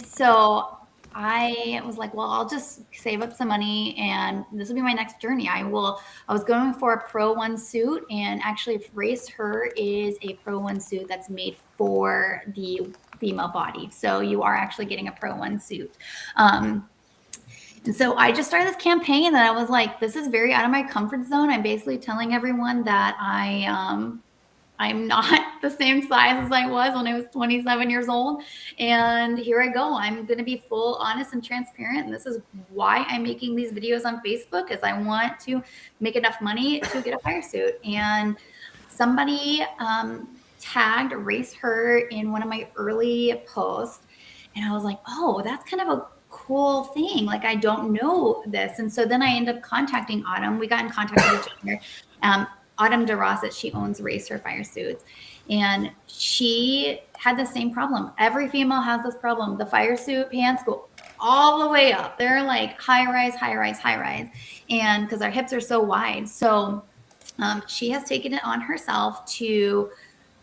so I was like, well, I'll just save up some money and this will be my next journey. I was going for a Pro 1 suit, and actually Race Her is a Pro 1 suit that's made for the female body. So you are actually getting a Pro 1 suit. And so I just started this campaign that I was like, this is very out of my comfort zone. I'm basically telling everyone that I'm not the same size as I was when I was 27 years old. And here I go. I'm going to be full, honest, and transparent. And this is why I'm making these videos on Facebook, is I want to make enough money to get a fire suit. And somebody tagged Race Her in one of my early posts. And I was like, oh, that's kind of a cool thing. Like, I don't know this. And so then I ended up contacting Autumn. We got in contact with each other. Autumn DeRosset, she owns Race Her fire suits. And she had the same problem. Every female has this problem. The fire suit pants go all the way up. They're like high rise. And because our hips are so wide. So she has taken it on herself to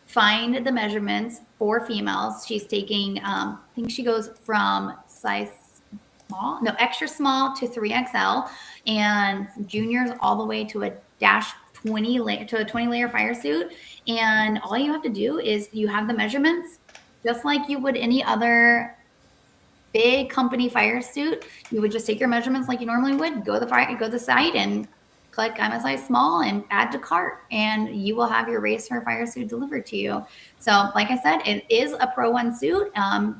find the measurements for females. She's taking, I think she goes from extra small to 3XL, and juniors all the way to a Dash 20 layer fire suit. And all you have to do is you have the measurements just like you would any other big company fire suit. You would just take your measurements like you normally would, go to the site and click I'm a size small and add to cart, and you will have your Race Her fire suit delivered to you. So like I said, it is a Pro 1 suit,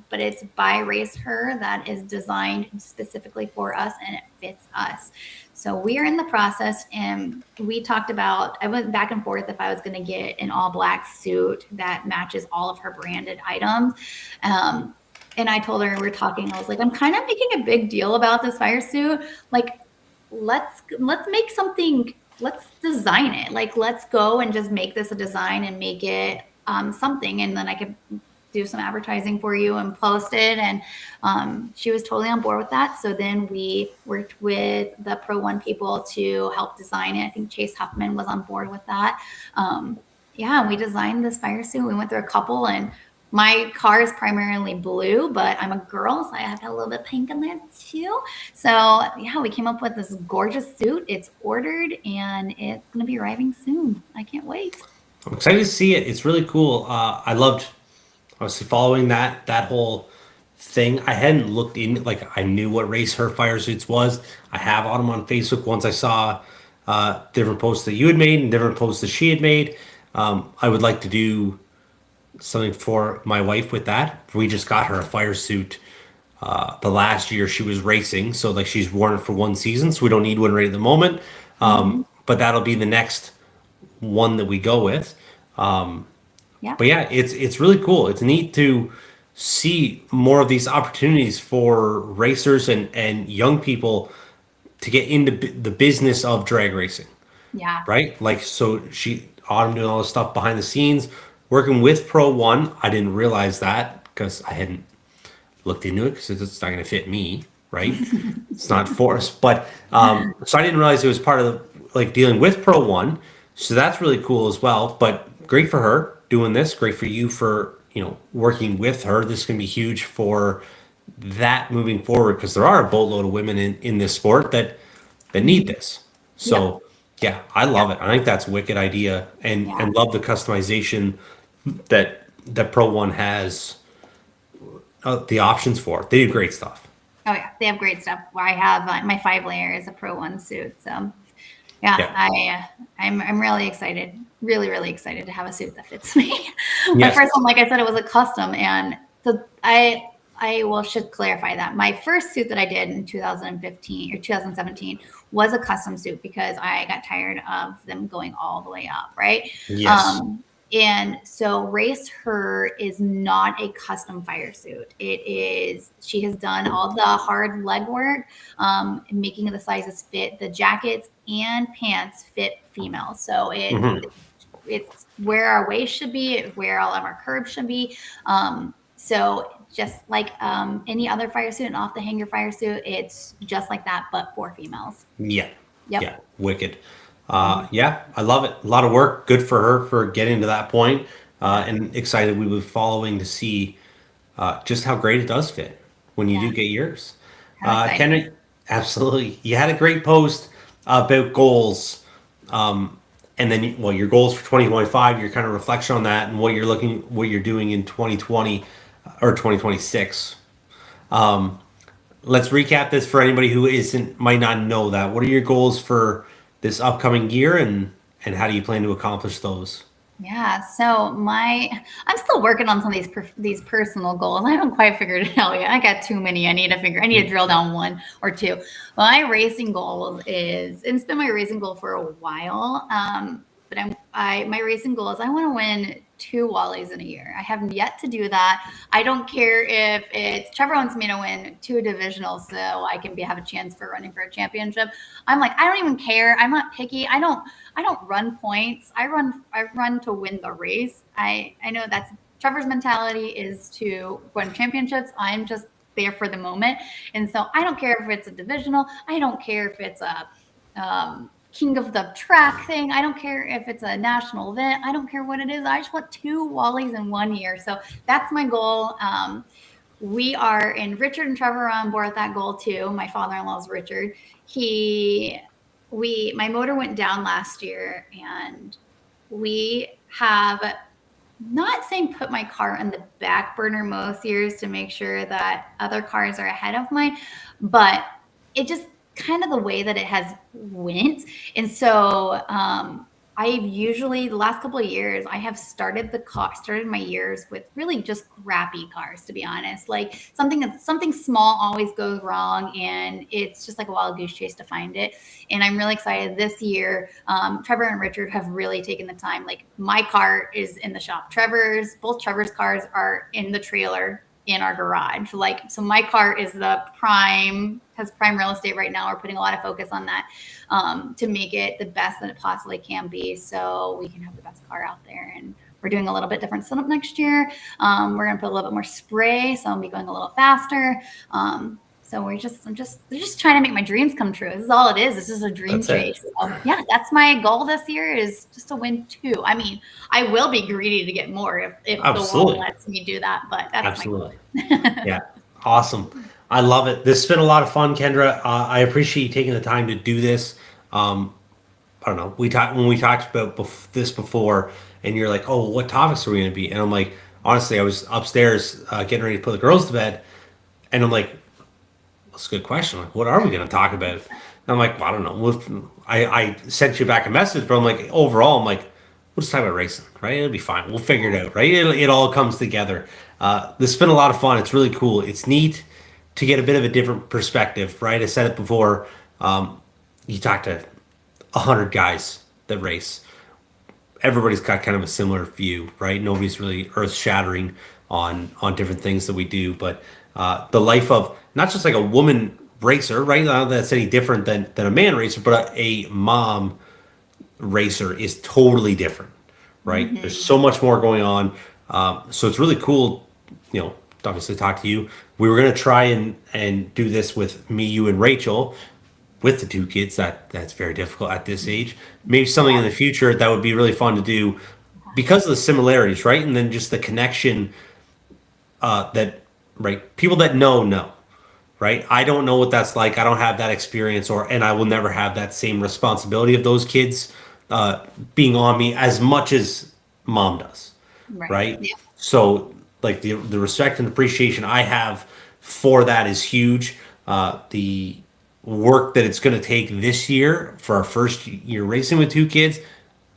but it's by Race Her, that is designed specifically for us, and it fits us. So we are in the process, and we talked about, I went back and forth if I was going to get an all black suit that matches all of her branded items. And I told her, we're talking, I was like, I'm kind of making a big deal about this fire suit. Like, let's make something, let's design it. Like, let's go and just make this a design and make it something. And then I could do some advertising for you and post it. And she was totally on board with that. So then we worked with the Pro 1 people to help design it. I think Chase Huffman was on board with that. We designed this fire suit. We went through a couple, and my car is primarily blue, but I'm a girl, so I have to have a little bit of pink in there too. So yeah, we came up with this gorgeous suit. It's ordered and it's going to be arriving soon. I can't wait. I'm excited to see it. It's really cool. I loved obviously following that whole thing. I hadn't looked in, like I knew what race her fire suits was. I have on them on Facebook once I saw different posts that you had made and different posts that she had made. I would like to do something for my wife with that. We just got her a fire suit the last year she was racing, so like she's worn it for one season, so we don't need one right at the moment. But that'll be the next one that we go with. Yeah. But yeah, it's really cool. It's neat to see more of these opportunities for racers and young people to get into the business of drag racing. Yeah. Right? Like, so Autumn doing all this stuff behind the scenes, working with Pro One. I didn't realize that because I hadn't looked into it because it's not going to fit me, right? It's not for us. But so I didn't realize it was part of like dealing with Pro One. So that's really cool as well. But great for her doing this. Great for you for, working with her. This is going to be huge for that moving forward because there are a boatload of women in this sport that need this. So yeah, I love it. I think that's a wicked idea and love the customization that Pro One has the options for. They do great stuff. Oh yeah, they have great stuff. I have my 5-layer is a Pro One suit, so I'm really excited, really excited to have a suit that fits me. My first one, like I said, it was a custom, and so should clarify that my first suit that I did in 2015 or 2017 was a custom suit because I got tired of them going all the way up, right? Yes. And so Race Her is not a custom fire suit. She has done all the hard legwork, making the sizes fit. The jackets and pants fit female. So it's where our waist should be, where all of our curves should be. So just like any other fire suit, an off the hanger fire suit, it's just like that, but for females. Yeah. Yep. Yeah. Wicked. I love it. A lot of work. Good for her for getting to that point. And excited we will be following to see just how great it does fit when you do get yours. Kendra, absolutely. You had a great post about goals. And then, your goals for 2025, your kind of reflection on that and what you're doing in 2020 or 2026. Let's recap this for anybody who might not know that. What are your goals for this upcoming year and how do you plan to accomplish those? Yeah, so I'm still working on some of these personal goals. I haven't quite figured it out yet. I got too many. I need to drill down one or two. My racing goals and it's been my racing goal for a while. But my racing goal is I want to win 2 Wallies in a year. I have yet to do that. I don't care if Trevor wants me to win 2 divisionals so I can have a chance for running for a championship. I'm like, I don't even care. I'm not picky. I don't run points. I run to win the race. I know that's Trevor's mentality is to win championships. I'm just there for the moment. And so I don't care if it's a divisional. I don't care if it's a king of the track thing. I don't care if it's a national event. I don't care what it is. I just want 2 Wallies in 1 year. So that's my goal. Richard and Trevor are on board with that goal too. My father-in-law is Richard. My motor went down last year and we have not saying put my car on the back burner most years to make sure that other cars are ahead of mine, but it just kind of the way that it has went. And so I've usually the last couple of years I have started my years with really just crappy cars, to be honest. Like something small always goes wrong and it's just like a wild goose chase to find it. And I'm really excited this year. Trevor and Richard have really taken the time. Like my car is in the shop. Both Trevor's cars are in the trailer in our garage. So my car is has prime real estate right now. We're putting a lot of focus on that to make it the best that it possibly can be so we can have the best car out there. And we're doing a little bit different setup next year. We're going to put a little bit more spray, so I'll be going a little faster. So they're just trying to make my dreams come true. This is all it is. This is a dream chase. So, yeah, that's my goal this year is just to win 2. I mean, I will be greedy to get more if the world lets me do that, but that's my goal. Yeah, awesome. I love it. This has been a lot of fun, Kendra. I appreciate you taking the time to do this. I don't know. When we talked about this before, and you're like, "Oh, what topics are we going to be?" And I'm like, honestly, I was upstairs getting ready to put the girls to bed, And I'm like, that's a good question. Like, what are we going to talk about? And I'm like, well, I don't know. I sent you back a message, but I'm like, overall, I'm like, we'll just talk about racing, right? It'll be fine. We'll figure it out, right? It all comes together. This has been a lot of fun. It's really cool. It's neat to get a bit of a different perspective, right? I said it before. You talk to 100 guys that race. Everybody's got kind of a similar view, right? Nobody's really earth-shattering on different things that we do, but the life of not just like a woman racer, right? Not that that's any different than a man racer, but a mom racer is totally different, right? There's so much more going on. So it's really cool, to obviously talk to you. We were going to try and do this with me, you, and Rachel with the 2 kids. That's very difficult at this age. Maybe something in the future that would be really fun to do because of the similarities, right? And then just the connection that, right? People that know, right? I don't know what that's like. I don't have that experience, and I will never have that same responsibility of those kids being on me as much as mom does, right? Yeah. So like the respect and appreciation I have for that is huge. The work that it's going to take this year for our first year racing with 2 kids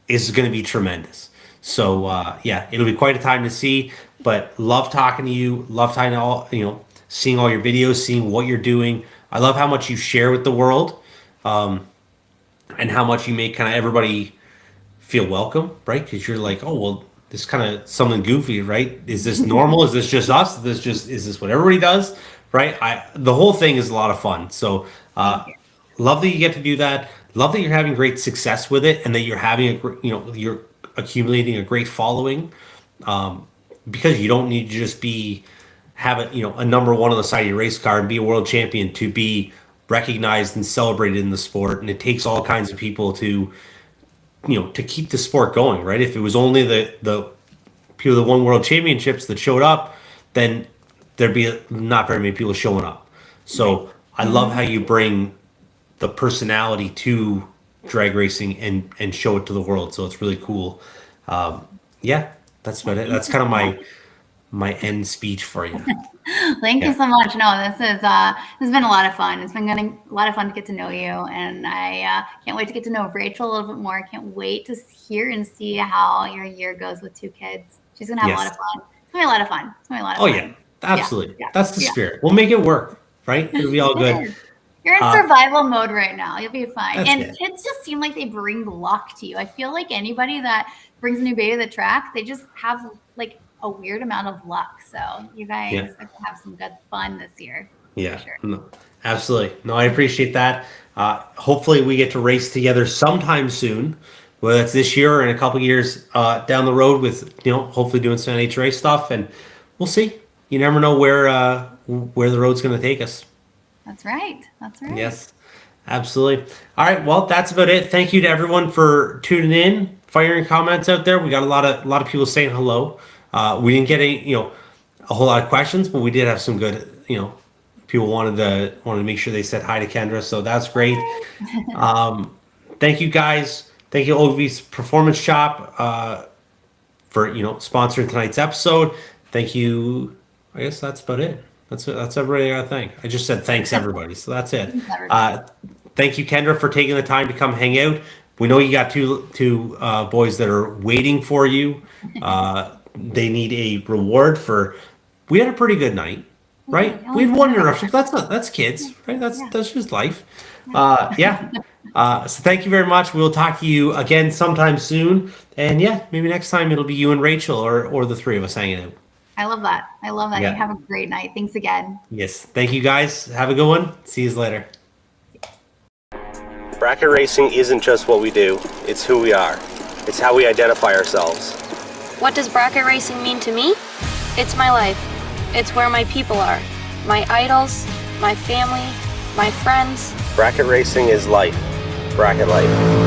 is going to be tremendous. So it'll be quite a time to see, but love talking to you. Love talking to all, seeing all your videos, seeing what you're doing. I love how much you share with the world, and how much you make kind of everybody feel welcome, right? Because you're like, oh, well, this is kind of something goofy, right? Is this normal? Is this just us? Is this what everybody does, right? The whole thing is a lot of fun. So love that you get to do that. Love that you're having great success with it, and that you're having you're accumulating a great following, because you don't need to just have a number 1 on the side of your race car and be a world champion to be recognized and celebrated in the sport. And it takes all kinds of people to keep the sport going, right? If it was only the people that won world championships that showed up, then there'd be not very many people showing up. So I love how you bring the personality to drag racing and show it to the world. So it's really cool. That's about it. That's kind of my end speech for you. Thank you so much. No, this has been a lot of fun. It's been a lot of fun to get to know you, and I can't wait to get to know Rachel a little bit more. I can't wait to hear and see how your year goes with 2 kids. She's gonna have a lot of fun. It's gonna be a lot of fun. It's gonna be a lot of fun. Yeah, absolutely. Yeah. That's the spirit. We'll make it work, right? It'll be all good. You're in survival mode right now. You'll be fine. And it. Kids just seem like they bring luck to you. I feel like anybody that brings a new baby to the track, they just have like a weird amount of luck. So you guys have to have some good fun this year. Yeah, sure. No, absolutely. No, I appreciate that. Hopefully we get to race together sometime soon, whether it's this year or in a couple years down the road with, hopefully doing some NHRA stuff, and we'll see. You never know where the road's going to take us. That's right. Yes, absolutely. All right. Well, that's about it. Thank you to everyone for tuning in, firing comments out there. We got a lot of people saying hello. We didn't get a whole lot of questions, but we did have some good, people wanted to make sure they said hi to Kendra. So that's great. Thank you guys. Thank you OGILVIE'S Performance Shop for sponsoring tonight's episode. Thank you. I guess that's about it. That's everybody I gotta thank. I just said thanks everybody, so that's it. Thank you, Kendra, for taking the time to come hang out. We know you got two boys that are waiting for you. They need a reward for. We had a pretty good night, right? We had 1 interruption. That's kids, right? That's just life. So thank you very much. We'll talk to you again sometime soon, and maybe next time it'll be you and Rachel or the 3 of us hanging out. I love that. Yeah. You have a great night. Thanks again. Yes. Thank you guys. Have a good one. See you later. Bracket racing isn't just what we do, it's who we are. It's how we identify ourselves. What does bracket racing mean to me? It's my life. It's where my people are. My idols, my family, my friends. Bracket racing is life. Bracket life.